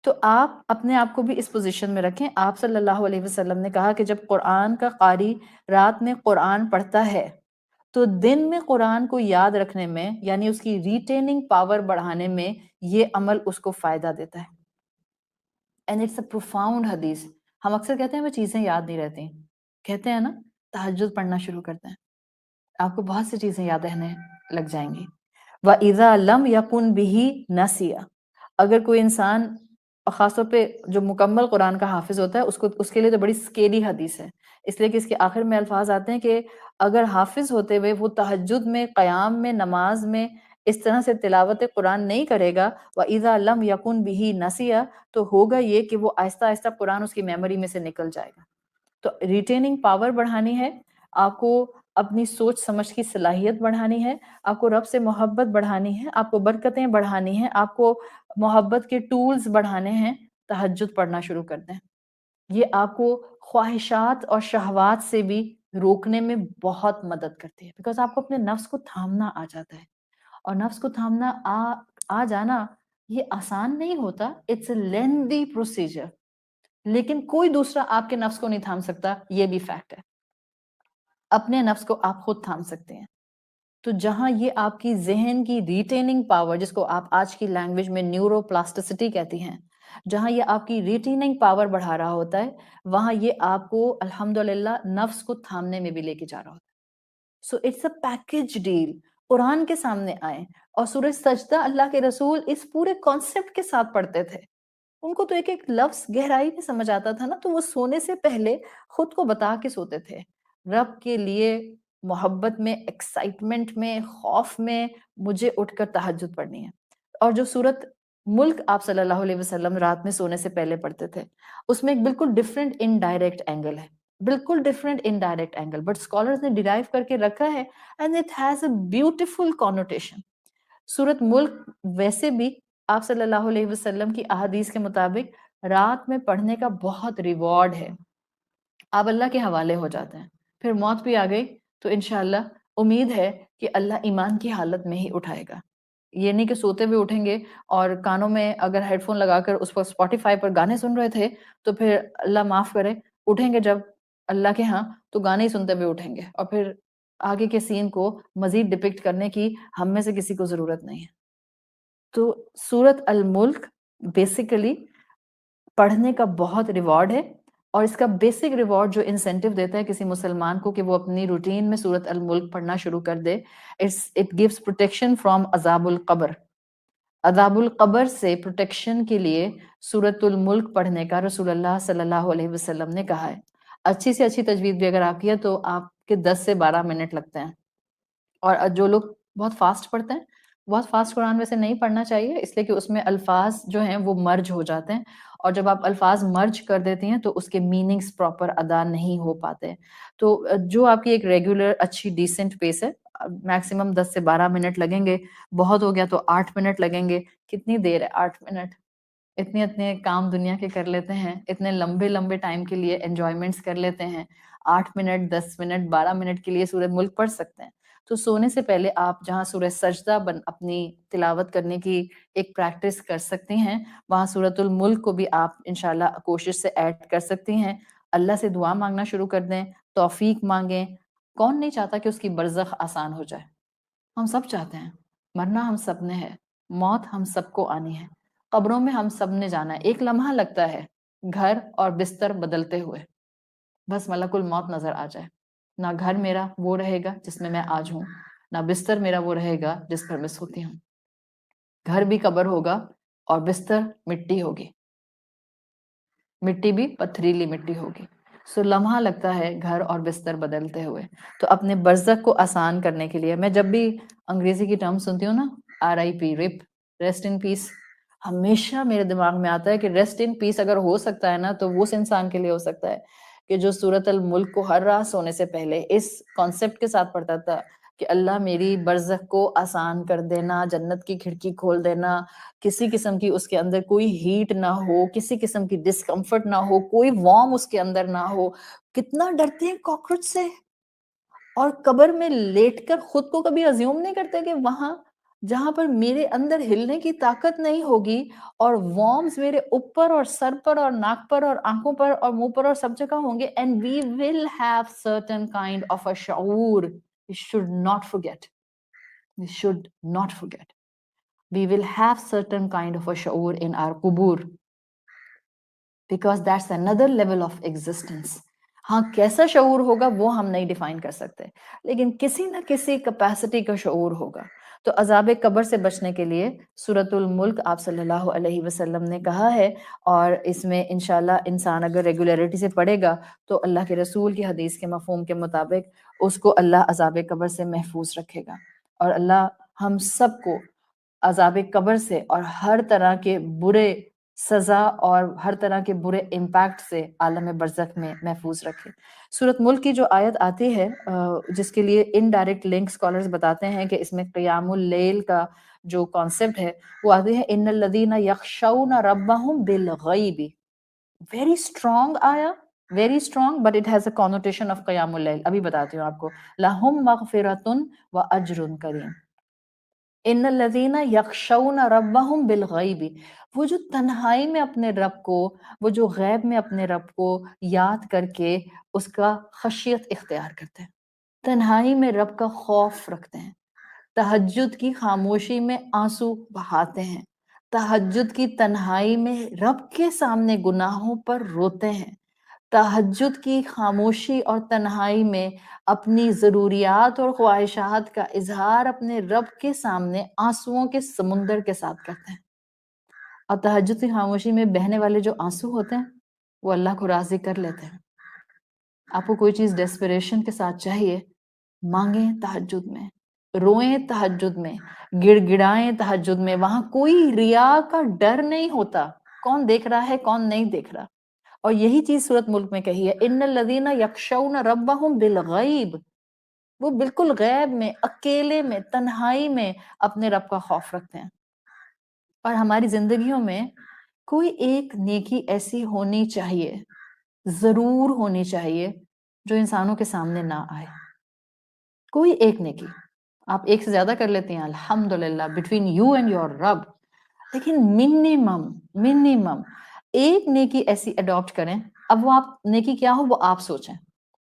تو آپ اپنے آپ کو بھی اس پوزیشن میں رکھیں. آپ صلی اللہ علیہ وسلم نے کہا کہ جب قرآن کا قاری رات میں قرآن پڑھتا ہے تو دن میں قرآن کو یاد رکھنے میں یعنی اس کی ریٹیننگ پاور بڑھانے میں یہ عمل اس کو فائدہ دیتا ہے. اینڈ اٹس اے پروفاؤنڈ حدیث. ہم اکثر کہتے ہیں وہ چیزیں یاد نہیں رہتی، کہتے ہیں نا تہجد پڑھنا شروع کرتے ہیں آپ کو بہت سی چیزیں یاد رہنے لگ جائیں گی. وَإِذَا لَمْ يَكُنْ بِهِ نَسِيَ. اگر کوئی انسان خاص طور پہ جو مکمل قرآن کا حافظ ہوتا ہے اس کے لیے تو بڑی سکیری حدیث ہے، اس لیے کہ اس کے آخر میں الفاظ آتے ہیں کہ اگر حافظ ہوتے ہوئے وہ تہجد میں، قیام میں، نماز میں اس طرح سے تلاوت قرآن نہیں کرے گا وَإِذَا لَمْ يَكُنْ بِهِ نَسِيَ تو ہوگا یہ کہ وہ آہستہ آہستہ قرآن اس کی میموری میں سے نکل جائے گا. تو ریٹیننگ پاور بڑھانی ہے، آپ کو اپنی سوچ سمجھ کی صلاحیت بڑھانی ہے، آپ کو رب سے محبت بڑھانی ہے، آپ کو برکتیں بڑھانی ہیں، آپ کو محبت کے ٹولز بڑھانے ہیں. تہجد پڑھنا شروع کر دیں. یہ آپ کو خواہشات اور شہوات سے بھی روکنے میں بہت مدد کرتی ہے بیکاز آپ کو اپنے نفس کو تھامنا آ جاتا ہے. اور نفس کو تھامنا آ جانا یہ آسان نہیں ہوتا. It's a lengthy procedure. لیکن کوئی دوسرا آپ کے نفس کو نہیں تھام سکتا، یہ بھی فیکٹ ہے. اپنے نفس کو آپ خود تھام سکتے ہیں. تو جہاں یہ آپ کی ذہن کی ریٹیننگ پاور جس کو آپ آج کی لینگویج میں نیورو پلاسٹسٹی کہتی ہیں، جہاں یہ آپ کی ریٹیننگ پاور بڑھا رہا ہوتا ہے وہاں یہ آپ کو الحمدللہ نفس کو تھامنے میں بھی لے کے جا رہا ہوتا ہے. So it's a package deal. قرآن کے سامنے آئیں اور سورہ سجدہ اللہ کے رسول اس پورے کانسیپٹ کے ساتھ پڑھتے تھے. ان کو تو ایک ایک لفظ گہرائی میں سمجھ آتا تھا نا، تو وہ سونے سے پہلے خود کو بتا کے سوتے تھے. رب کے لیے محبت میں، ایکسائٹمنٹ میں، خوف میں مجھے اٹھ کر تہجد پڑھنی ہے. اور جو سورت ملک آپ صلی اللہ علیہ وسلم رات میں سونے سے پہلے پڑھتے تھے اس میں ایک بالکل ڈفرینٹ انڈائریکٹ اینگل ہے، بالکل different indirect angle, but scholars نے ڈیرائیو کر کے رکھا ہے and it has a beautiful connotation. سورت ملک ویسے بھی آپ صلی اللہ علیہ وسلم کی احادیث کے مطابق رات میں پڑھنے کا بہت ریوارڈ ہے. آپ اللہ کے حوالے ہو جاتے ہیں. پھر موت بھی آ گئی تو انشاءاللہ امید ہے کہ اللہ ایمان کی حالت میں ہی اٹھائے گا. یہ نہیں کہ سوتے ہوئے اٹھیں گے اور کانوں میں اگر ہیڈ فون لگا کر اس پر اسپوٹیفائی پر گانے سن رہے تھے تو پھر اللہ معاف کرے اٹھیں گے جب اللہ کے ہاں تو گانے ہی سنتے ہوئے اٹھیں گے اور پھر آگے کے سین کو مزید ڈپکٹ کرنے کی ہم میں سے کسی کو ضرورت نہیں ہے. تو سورت الملک بیسیکلی پڑھنے کا بہت ریوارڈ ہے اور اس کا بیسک ریوارڈ جو انسینٹیو دیتا ہے کسی مسلمان کو کہ وہ اپنی روٹین میں سورت الملک پڑھنا شروع کر دے، اٹ گیوز پروٹیکشن فرام عذاب القبر. عذاب القبر سے پروٹیکشن کے لیے سورت الملک پڑھنے کا رسول اللہ صلی اللہ علیہ وسلم نے کہا ہے. اچھی سے اچھی تجوید بھی اگر آپ کی ہے تو آپ کے 10 سے 12 منٹ لگتے ہیں. اور جو لوگ بہت فاسٹ پڑھتے ہیں، بہت فاسٹ قرآن ویسے نہیں پڑھنا چاہیے اس لیے کہ اس میں الفاظ جو ہیں وہ مرج ہو جاتے ہیں اور جب آپ الفاظ مرج کر دیتی ہیں تو اس کے میننگز پراپر ادا نہیں ہو پاتے. تو جو آپ کی ایک ریگولر اچھی ڈیسنٹ پیس ہے، میکسیمم 10 سے 12 منٹ لگیں گے، بہت ہو گیا تو 8 منٹ لگیں گے. کتنی دیر ہے 8 منٹ؟ اتنے کام دنیا کے کر لیتے ہیں، اتنے لمبے لمبے ٹائم کے لیے انجوائمنٹس کر لیتے ہیں. 8 منٹ، 10 منٹ، 12 منٹ کے لیے سورۃ ملک پڑھ سکتے ہیں. تو سونے سے پہلے آپ جہاں سورہ سجدہ اپنی تلاوت کرنے کی ایک پریکٹس کر سکتی ہیں وہاں سورۃ الملک کو بھی آپ انشاءاللہ کوشش سے ایڈ کر سکتی ہیں. اللہ سے دعا مانگنا شروع کر دیں، توفیق مانگیں. کون نہیں چاہتا کہ اس کی برزخ آسان ہو جائے؟ ہم سب چاہتے ہیں، مرنا ہم سب نے ہے، موت ہم سب کو آنی ہے، قبروں میں ہم سب نے جانا ہے، ایک لمحہ لگتا ہے گھر اور بستر بدلتے ہوئے، بس ملک الموت نظر آ جائے، نہ گھر میرا وہ رہے گا جس میں آج ہوں، نہ بستر میرا وہ رہے گا جس پر میں سوتی ہوں، گھر بھی قبر ہوگا اور بستر مٹی ہوگی، مٹی بھی پتھریلی مٹی ہوگی، سو لمحہ لگتا ہے گھر اور بستر بدلتے ہوئے۔ تو اپنے برزخ کو آسان کرنے کے لیے میں جب بھی انگریزی کی ٹرم سنتی ہوں نا، RIP، رپ، ریسٹ ان پیس، ہمیشہ میرے دماغ میں آتا ہے کہ ریسٹ ان پیس اگر ہو سکتا ہے نا تو وہ اس انسان کے لیے ہو سکتا ہے کہ جو سورۃ الملک کو ہر رات سونے سے پہلے اس کانسیپٹ کے ساتھ پڑھتا تھا کہ اللہ میری برزخ کو آسان کر دینا، جنت کی کھڑکی کھول دینا، کسی قسم کی اس کے اندر کوئی ہیٹ نہ ہو، کسی قسم کی ڈسکمفرٹ نہ ہو، کوئی وارم اس کے اندر نہ ہو۔ کتنا ڈرتے ہیں کاکروچ سے، اور قبر میں لیٹ کر خود کو کبھی ازیوم نہیں کرتے کہ وہاں جہاں پر میرے اندر ہلنے کی طاقت نہیں ہوگی اور وارمز میرے اوپر اور سر پر اور ناک پر اور آنکھوں پر اور منہ پر اور سب جگہ ہوں گے، and we will have certain kind of a شعور. We should not forget. We should not forget. We will have certain kind of a شعور in our قبور because that's another level of existence. ہاں کیسا شعور ہوگا وہ ہم نہیں define کر سکتے، لیکن کسی نہ کسی کیپیسٹی کا شعور ہوگا۔ تو عذاب قبر سے بچنے کے لیے سورۃ الملک آپ صلی اللہ علیہ وسلم نے کہا ہے، اور اس میں انشاءاللہ انسان اگر ریگولیرٹی سے پڑھے گا تو اللہ کے رسول کی حدیث کے مفہوم کے مطابق اس کو اللہ عذاب قبر سے محفوظ رکھے گا، اور اللہ ہم سب کو عذاب قبر سے اور ہر طرح کے برے سزا اور ہر طرح کے برے امپیکٹ سے عالم برزخ میں محفوظ رکھے۔ سورۃ ملک کی جو آیت آتی ہے جس کے لیے انڈائریکٹ لنک اسکالرز بتاتے ہیں کہ اس میں قیام اللیل کا جو کانسیپٹ ہے وہ آتی ہے ان الذین یخشون ربہم بالغیب، ویری اسٹرانگ آیا، very strong, but it has a connotation of قیام اللیل، ابھی بتاتی ہوں آپ کو، لہم مغفرۃ و اجر کریم، ان الذین یخشون ربہم بالغیب، وہ جو تنہائی میں اپنے رب کو، وہ جو غیب میں اپنے رب کو یاد کر کے اس کا خشیت اختیار کرتے ہیں، تنہائی میں رب کا خوف رکھتے ہیں، تہجد کی خاموشی میں آنسو بہاتے ہیں، تہجد کی تنہائی میں رب کے سامنے گناہوں پر روتے ہیں، تہجد کی خاموشی اور تنہائی میں اپنی ضروریات اور خواہشات کا اظہار اپنے رب کے سامنے آنسوؤں کے سمندر کے ساتھ کرتے ہیں، اور تہجد کی خاموشی میں بہنے والے جو آنسو ہوتے ہیں وہ اللہ کو راضی کر لیتے ہیں۔ آپ کو کوئی چیز ڈیسپریشن کے ساتھ چاہیے، مانگیں تہجد میں، روئیں تہجد میں، گڑ گڑائیں تہجد میں، وہاں کوئی ریا کا ڈر نہیں ہوتا، کون دیکھ رہا ہے کون نہیں دیکھ رہا، اور یہی چیز سورۃ ملک میں کہی ہے ان الذین یخشون ربہم بالغیب، وہ بالکل غیب میں، اکیلے میں، تنہائی میں اپنے رب کا خوف رکھتے ہیں۔ اور ہماری زندگیوں میں کوئی ایک نیکی ایسی ہونی چاہیے، ضرور ہونی چاہیے، جو انسانوں کے سامنے نہ آئے، کوئی ایک نیکی، آپ ایک سے زیادہ کر لیتے ہیں الحمدللہ بٹوین یو اینڈ یور رب، لیکن منیمم ایک نیکی ایسی اڈاپٹ کریں، اب وہ آپ نیکی کیا ہو وہ آپ سوچیں،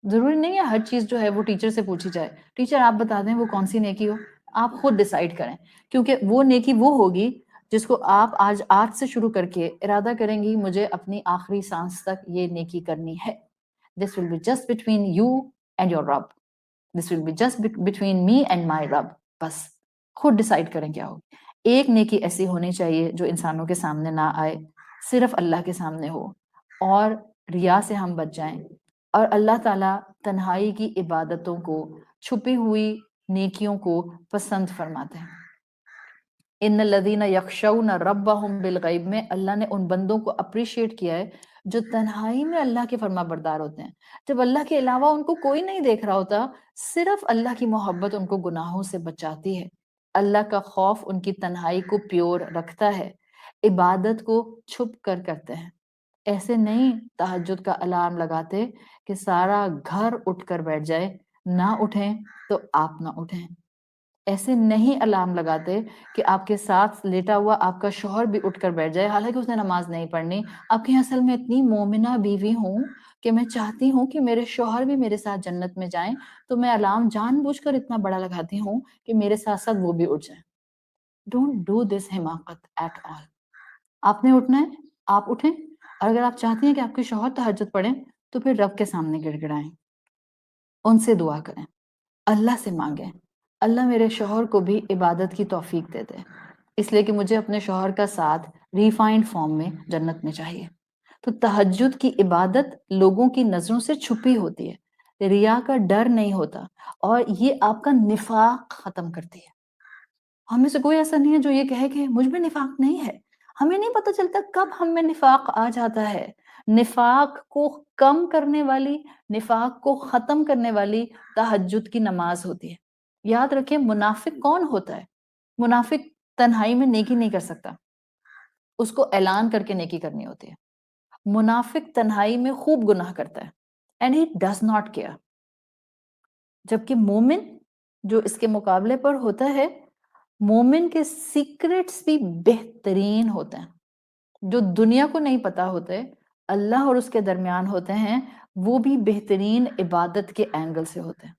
ضروری نہیں ہے ہر چیز جو ہے وہ ٹیچر سے پوچھی جائے، ٹیچر آپ بتا دیں وہ کون سی نیکی ہو، آپ خود ڈیسائیڈ کریں، کیونکہ وہ نیکی وہ ہوگی جس کو آپ آج سے شروع کر کے ارادہ کریں گی مجھے اپنی آخری سانس تک یہ نیکی کرنی ہے، this will be just between you and your رب، this will be just between me and my رب، بس خود ڈیسائیڈ کریں کیا ہوگی۔ ایک نیکی ایسی ہونی چاہیے جو انسانوں کے سامنے نہ آئے، صرف اللہ کے سامنے ہو، اور ریا سے ہم بچ جائیں، اور اللہ تعالیٰ تنہائی کی عبادتوں کو، چھپی ہوئی نیکیوں کو پسند فرماتے ہیں۔ ان الذین یخشون ربہم بالغیب میں اللہ نے ان بندوں کو اپریشیٹ کیا ہے جو تنہائی میں اللہ کے فرما بردار ہوتے ہیں، جب اللہ کے علاوہ ان کو کوئی نہیں دیکھ رہا ہوتا، صرف اللہ کی محبت ان کو گناہوں سے بچاتی ہے، اللہ کا خوف ان کی تنہائی کو پیور رکھتا ہے، عبادت کو چھپ کر کرتے ہیں، ایسے نہیں تہجد کا الارم لگاتے کہ سارا گھر اٹھ کر بیٹھ جائے، نہ اٹھیں تو آپ نہ اٹھیں، ایسے نہیں الارم لگاتے کہ آپ کے ساتھ لیٹا ہوا آپ کا شوہر بھی اٹھ کر بیٹھ جائے حالانکہ اس نے نماز نہیں پڑھنی. آپ کی اصل میں اتنی مومنہ بیوی ہوں کہ میں چاہتی ہوں کہ میرے شوہر بھی میرے ساتھ جنت میں جائیں، تو میں الارم جان بوجھ کر اتنا بڑا لگاتی ہوں کہ میرے ساتھ ساتھ وہ بھی اٹھ جائیں. ڈونٹ ڈو دس حماقت ایٹ آل. آپ نے اٹھنا ہے، آپ اٹھیں، اور اگر آپ چاہتی ہیں کہ آپ کے شوہر تہجد پڑھیں تو پھر رب کے سامنے گڑ گڑائیں، ان سے دعا کریں، اللہ سے مانگیں اللہ میرے شوہر کو بھی عبادت کی توفیق دے دے، اس لیے کہ مجھے اپنے شوہر کا ساتھ ریفائنڈ فارم میں جنت میں چاہیے. تو تہجد کی عبادت لوگوں کی نظروں سے چھپی ہوتی ہے، ریا کا ڈر نہیں ہوتا، اور یہ آپ کا نفاق ختم کرتی ہے. ہم میں سے کوئی ایسا نہیں ہے جو یہ کہے کہ مجھ میں نفاق نہیں ہے. ہمیں نہیں پتہ چلتا کب ہم میں نفاق آ جاتا ہے. نفاق کو کم کرنے والی، نفاق کو ختم کرنے والی تہجد کی نماز ہوتی ہے. یاد رکھیں منافق کون ہوتا ہے؟ منافق تنہائی میں نیکی نہیں کر سکتا، اس کو اعلان کر کے نیکی کرنی ہوتی ہے. منافق تنہائی میں خوب گناہ کرتا ہے and he does not care. جبکہ مومن جو اس کے مقابلے پر ہوتا ہے، مومن کے سیکرٹس بھی بہترین ہوتے ہیں، جو دنیا کو نہیں پتا ہوتے، اللہ اور اس کے درمیان ہوتے ہیں، وہ بھی بہترین عبادت کے اینگل سے ہوتے ہیں.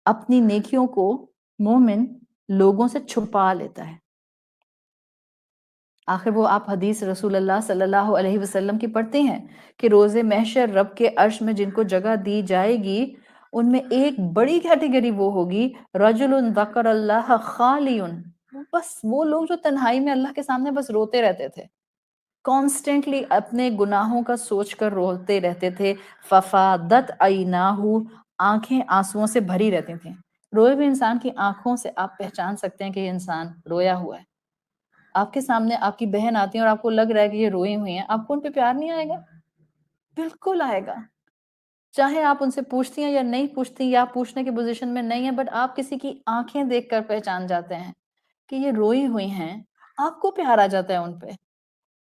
اپنی نیکیوں کو مومن لوگوں سے چھپا لیتا ہے. آخر وہ آپ حدیث رسول اللہ صلی اللہ علیہ وسلم کی پڑھتے ہیں کہ روز محشر رب کے عرش میں جن کو جگہ دی جائے گی، ان میں ایک بڑی کیٹیگری وہ ہوگی رجل ذکر اللہ خالی، بس وہ لوگ جو تنہائی میں اللہ کے سامنے بس روتے رہتے تھے، کانسٹنٹلی اپنے گناہوں کا سوچ کر روتے رہتے تھے. ففادت عیناہ، آنکھیں آنسوؤں سے بھری رہتی تھیں. روئے ہوئے انسان کی آنکھوں سے آپ پہچان سکتے ہیں کہ یہ انسان رویا ہوا ہے. آپ کے سامنے آپ کی بہن آتی ہے اور آپ کو لگ رہا ہے کہ یہ روئی ہوئی ہیں، آپ کو ان پہ پیار نہیں آئے گا؟ بالکل آئے گا. چاہے آپ ان سے پوچھتی ہیں یا نہیں پوچھتی، یا آپ پوچھنے کی پوزیشن میں نہیں ہیں، بٹ آپ کسی کی آنکھیں دیکھ کر پہچان جاتے ہیں کہ یہ روئی ہوئی ہیں، آپ کو پیار آ جاتا ہے ان پہ.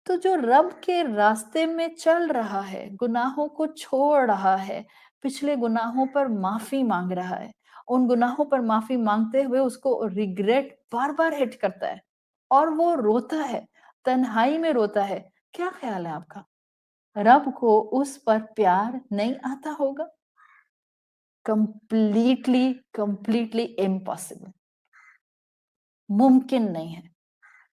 تو جو رب کے راستے میں چل رہا ہے، گناہوں کو چھوڑ رہا ہے، پچھلے گناہوں پر معافی مانگ رہا ہے، ان گناہوں پر معافی مانگتے ہوئے اس کو ریگریٹ بار بار ہٹ کرتا ہے اور وہ روتا ہے، تنہائی میں روتا ہے. کیا خیال ہے آپ کا؟ رب کو اس پر پیار نہیں آتا ہوگا؟ کمپلیٹلی امپاسبل، ممکن نہیں ہے.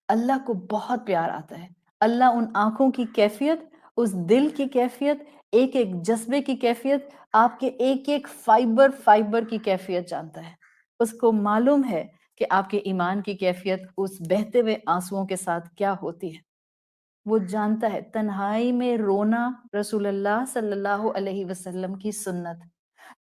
اللہ کو بہت پیار آتا ہے. اللہ ان آنکھوں کی کیفیت، اس دل کی کیفیت، ایک ایک جذبے کی کیفیت، آپ کے ایک ایک فائبر کی کیفیت جانتا ہے. اس کو معلوم ہے کہ آپ کے ایمان کی کیفیت اس بہتے ہوئے آنسوؤں کے ساتھ کیا ہوتی ہے. وہ جانتا ہے. تنہائی میں رونا رسول اللہ صلی اللہ علیہ وسلم کی سنت،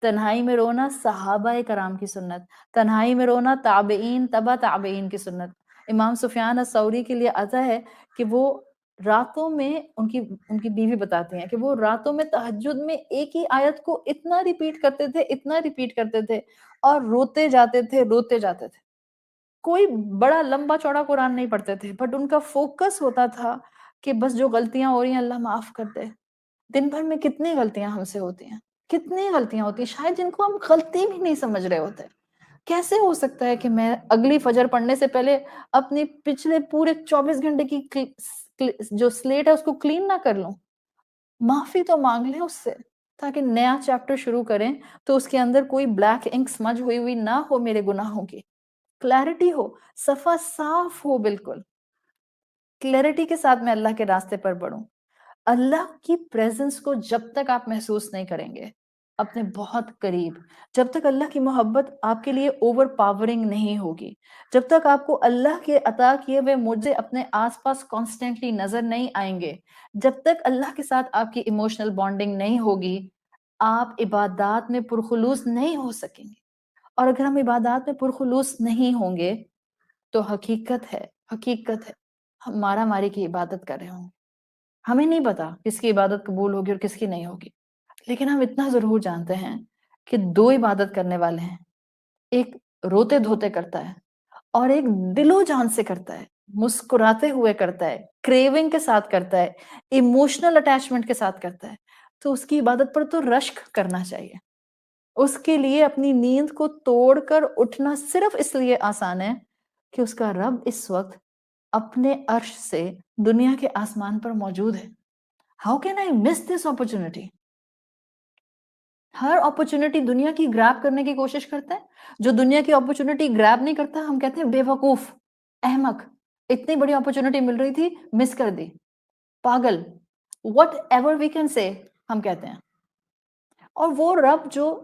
تنہائی میں رونا صحابہ کرام کی سنت، تنہائی میں رونا تابعین تبع تابعین کی سنت. امام سفیان الثوری کے لیے آتا ہے کہ وہ راتوں میں ان کی بیوی بتاتی ہیں کہ وہ راتوں میں تہجد میں ایک ہی آیت کو اتنا ریپیٹ کرتے تھے اور روتے جاتے تھے. کوئی بڑا لمبا چوڑا قرآن نہیں پڑھتے تھے، بٹ ان کا فوکس ہوتا تھا کہ بس جو غلطیاں ہو رہی ہیں اللہ معاف کر دے. دن بھر میں کتنی غلطیاں ہم سے ہوتی ہیں، کتنی غلطیاں ہوتی ہیں شاید جن کو ہم غلطی بھی نہیں سمجھ رہے ہوتے. کیسے ہو سکتا ہے کہ میں اگلی فجر پڑھنے سے پہلے اپنی پچھلے پورے 24 گھنٹے کی جو سلیٹ ہے اس کو کلین نہ کر لوں؟ معافی تو مانگ لیں اس سے، تاکہ نیا چیپٹر شروع کریں تو اس کے اندر کوئی بلیک انک سمجھ ہوئی نہ ہو میرے گناہوں کی. کلیئرٹی ہو، صفحہ صاف ہو، بالکل کلیئرٹی کے ساتھ میں اللہ کے راستے پر بڑھوں. اللہ کی پریزنس کو جب تک آپ محسوس نہیں کریں گے اپنے بہت قریب، جب تک اللہ کی محبت آپ کے لیے اوور پاورنگ نہیں ہوگی، جب تک آپ کو اللہ کے عطا کیے ہوئے معجزے اپنے آس پاس کانسٹنٹلی نظر نہیں آئیں گے، جب تک اللہ کے ساتھ آپ کی ایموشنل بانڈنگ نہیں ہوگی، آپ عبادات میں پرخلوص نہیں ہو سکیں گے. اور اگر ہم عبادات میں پرخلوص نہیں ہوں گے تو حقیقت ہے ہم مارا ماری کی عبادت کر رہے ہوں گے. ہمیں نہیں پتا کس کی عبادت قبول ہوگی اور کس کی نہیں ہوگی، لیکن ہم اتنا ضرور جانتے ہیں کہ دو عبادت کرنے والے ہیں، ایک روتے دھوتے کرتا ہے اور ایک دل و جان سے کرتا ہے، مسکراتے ہوئے کرتا ہے، کریونگ کے ساتھ کرتا ہے، ایموشنل اٹیچمنٹ کے ساتھ کرتا ہے. تو اس کی عبادت پر تو رشک کرنا چاہیے، اس کے لیے اپنی نیند کو توڑ کر اٹھنا صرف اس لیے آسان ہے کہ اس کا رب اس وقت اپنے عرش سے دنیا کے آسمان پر موجود ہے. How can I miss this opportunity? Hare opportunity دنیا کی گریب کرنے کی کوشش کرتا ہے. جو دنیا کی اپرچونٹی گریب نہیں کرتا ہم کہتے ہیں بے وقوف، احمق. اتنی بڑی اپرچونٹی مل رہی تھی، مس کر دی، پاگل، what ever we can say ہم کہتے ہیں. اور وہ رب جو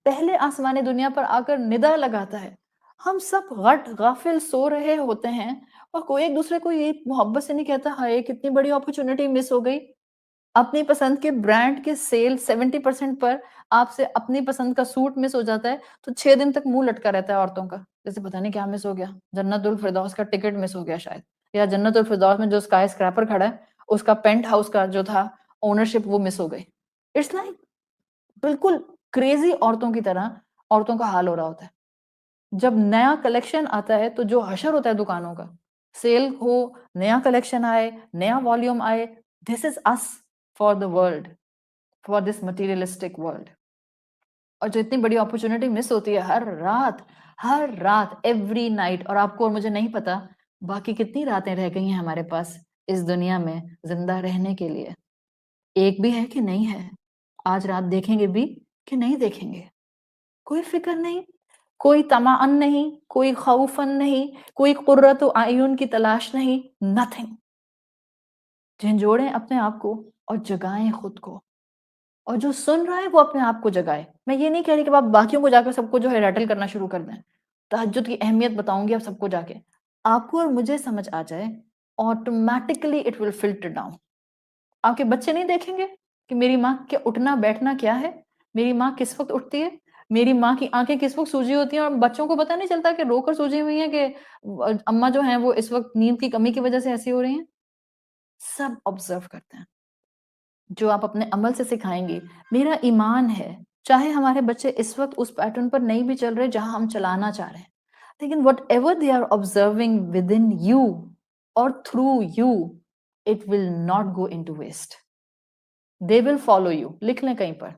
پہلے آسمان دنیا پر آ کر ندا لگاتا ہے، ہم سب غافل سو رہے ہوتے ہیں اور کوئی ایک دوسرے کو یہ محبت سے نہیں کہتا ہائے کتنی بڑی اپرچونٹی مس ہو گئی. اپنی پسند کے برانڈ کے سیل 70% پر آپ سے اپنی پسند کا سوٹ مس ہو جاتا ہے تو 6 دن تک منہ لٹکا رہتا ہے عورتوں کا، جیسے پتہ نہیں کیا مس ہو گیا، جنت الفردوس کا ٹکٹ مس ہو گیا شاید، یا جنت الفردوس میں جو اسکائی اسکریپر کھڑا ہے اس کا پینٹ ہاؤس کا جو تھا اونرشپ وہ مس ہو گئی. اٹس لائک بالکل کریزی عورتوں کی طرح عورتوں کا حال ہو رہا ہوتا ہے. جب نیا کلیکشن آتا ہے تو جو حشر ہوتا ہے دکانوں کا، سیل ہو، نیا کلیکشن آئے، نیا والیوم آئے، this is is for the world, for this materialistic world. اور جو اتنی بڑی اپرچونٹی مس ہوتی ہے ہر رات ایوری نائٹ. اور آپ کو اور مجھے نہیں پتا باقی کتنی راتیں رہ گئی ہیں ہمارے پاس اس دنیا میں زندہ رہنے کے لیے. ایک بھی ہے کہ نہیں ہے؟ آج رات دیکھیں گے بھی کہ نہیں دیکھیں گے؟ کوئی فکر نہیں، کوئی طمعن نہیں، کوئی خوفن نہیں، کوئی قرۃ اعین کی تلاش نہیں، نتھنگ. جھنجھوڑیں اپنے آپ کو اور جگائیں خود کو، اور جو سن رہا ہے وہ اپنے آپ کو جگائے. میں یہ نہیں کہہ رہی کہ آپ باقیوں کو جا کے سب کو جو ہے ریٹل کرنا شروع کر دیں. تہجد کی اہمیت بتاؤں گی اب سب کو جا کے، آپ کو اور مجھے سمجھ آ جائے automatically it will filter down. آپ کے بچے نہیں دیکھیں گے کہ میری ماں کے اٹھنا بیٹھنا کیا ہے، میری ماں کس وقت اٹھتی ہے، میری ماں کی آنکھیں کس وقت سوجی ہوتی ہیں، اور بچوں کو پتہ نہیں چلتا کہ رو کر سوجی ہوئی ہیں کہ اماں جو ہیں وہ اس وقت نیند کی کمی کی وجہ سے ایسی ہو رہی ہیں. سب آبزرو کرتے ہیں. جو آپ اپنے عمل سے سکھائیں گی. میرا ایمان ہے چاہے ہمارے بچے اس وقت اس پیٹرن پر نہیں بھی چل رہے جہاں ہم چلانا چاہ رہے ہیں، لیکن whatever they are observing within you اور through you it will not go into waste. They will follow you. لکھ لیں کہیں پر.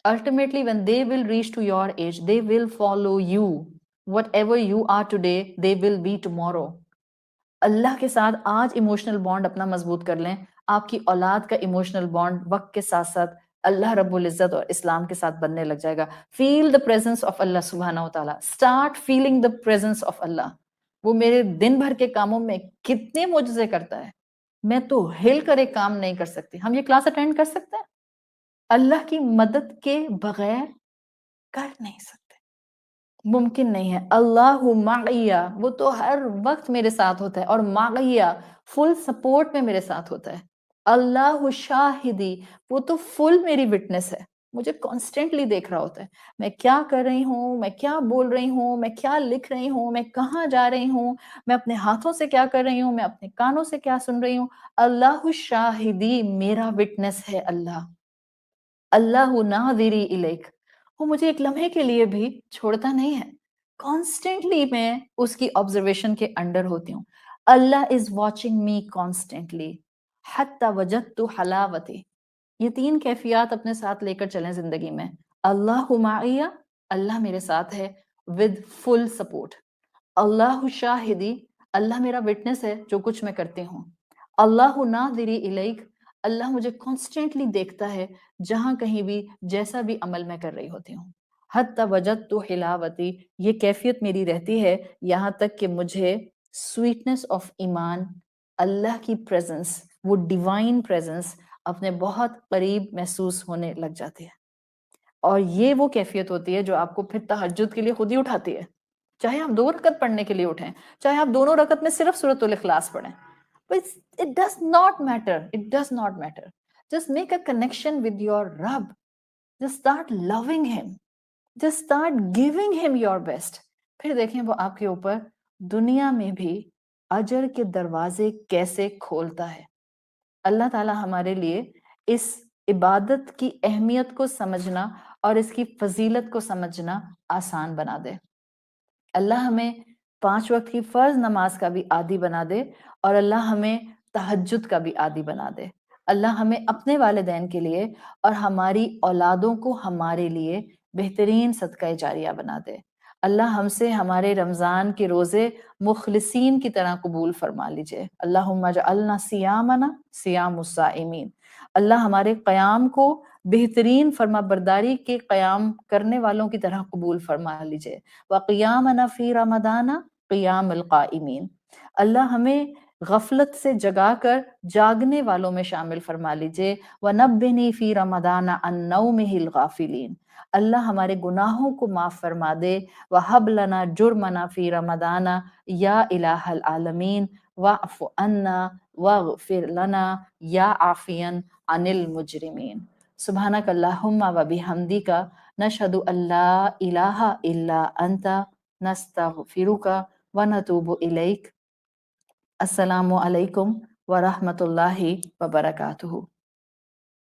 Ultimately, when they will reach to your age, they will follow you. Whatever you are today, they will be tomorrow. اللہ کے ساتھ آج emotional bond اپنا مضبوط کر لیں. آپ کی اولاد کا ایموشنل بانڈ وقت کے ساتھ ساتھ اللہ رب العزت اور اسلام کے ساتھ بننے لگ جائے گا. فیل دا پریزنس آف اللہ سبحانہ و تعالیٰ. Start feeling the presence of Allah. وہ میرے دن بھر کے کاموں میں کتنے معجزے کرتا ہے. میں تو ہل کر ایک کام نہیں کر سکتی. ہم یہ کلاس اٹینڈ کر سکتے ہیں؟ اللہ کی مدد کے بغیر کر نہیں سکتے، ممکن نہیں ہے. اللہ معیہ، وہ تو ہر وقت میرے ساتھ ہوتا ہے، اور معیہ فل سپورٹ میں میرے ساتھ ہوتا ہے. اللہ شاہدی، وہ تو فل میری وٹنس ہے، مجھے کانسٹنٹلی دیکھ رہا ہوتا ہے میں کیا کر رہی ہوں، میں کیا بول رہی ہوں، میں کیا لکھ رہی ہوں، میں کہاں جا رہی ہوں، میں اپنے ہاتھوں سے کیا کر رہی ہوں، میں اپنے کانوں سے کیا سن رہی ہوں. اللہ شاہدی، میرا وٹنس ہے اللہ. اللہ ناظری الیک، وہ مجھے ایک لمحے کے لیے بھی چھوڑتا نہیں ہے. کانسٹنٹلی میں اس کی آبزرویشن کے انڈر ہوتی ہوں. اللہ از واچنگ می کانسٹنٹلی حتی وجدت حلاوتی. یہ 3 کیفیات اپنے ساتھ لے کر چلیں زندگی میں. اللہ معیہ، اللہ میرے ساتھ ہے ود فل سپورٹ. اللہ شاہدی، اللہ میرا وٹنس ہے جو کچھ میں کرتی ہوں. اللہ ناظری الیک، اللہ مجھے کانسٹنٹلی دیکھتا ہے جہاں کہیں بھی جیسا بھی عمل میں کر رہی ہوتی ہوں. حتی وجدت حلاوتی، یہ کیفیت میری رہتی ہے یہاں تک کہ مجھے سویٹنس آف ایمان، اللہ کی پریزنس، وہ ڈیوائن پریزنس اپنے بہت قریب محسوس ہونے لگ جاتی ہے. اور یہ وہ کیفیت ہوتی ہے جو آپ کو پھر تہجد کے لیے خود ہی اٹھاتی ہے. چاہے آپ 2 رکعت پڑھنے کے لیے اٹھیں، چاہے آپ دونوں رکعت میں صرف سورۃ الاخلاص پڑھیں. But it does not matter. It does not matter. Just make a connection with your Rabb. Just start loving him. Just start giving him your best. پھر دیکھیں وہ آپ کے اوپر دنیا میں بھی اجر کے دروازے کیسے کھولتا ہے. اللہ تعالیٰ ہمارے لیے اس عبادت کی اہمیت کو سمجھنا اور اس کی فضیلت کو سمجھنا آسان بنا دے. اللہ ہمیں 5 وقت کی فرض نماز کا بھی عادی بنا دے، اور اللہ ہمیں تہجد کا بھی عادی بنا دے. اللہ ہمیں اپنے والدین کے لیے اور ہماری اولادوں کو ہمارے لیے بہترین صدقہ جاریہ بنا دے۔ اللہ ہم سے ہمارے رمضان کے روزے مخلصین کی طرح قبول فرما لیجئے۔ اللہم اجعلنا صیامنا صیام الصائمین۔ اللہ ہمارے قیام کو بہترین فرما برداری کے قیام کرنے والوں کی طرح قبول فرما لیجئے۔ وقیامنا فی رمضان قیام القائمین۔ اللہ ہمیں غفلت سے جگا کر جاگنے والوں میں شامل فرما لیجئے۔ وَنَبِّنِي فِي رَمَضَانَ عَن نَوْمِهِ الْغَافِلِينَ۔ اللہ ہمارے گناہوں کو معاف فرما دے۔ وَحَبْ لَنَا جُرْمَنَا فِي رَمَضَانَ یا الہ العالمین وَاعْفُ عَنَّا وَاغْفِرْ لَنَا یا عَافِيًا عَنِ الْمُجْرِمِينَ۔ سبحانک اللہم وبحمدک نشہد ان لا الہ الا انت نستغفرک ونتوب الیک۔ السلام علیکم ورحمۃ اللہ وبرکاتہ۔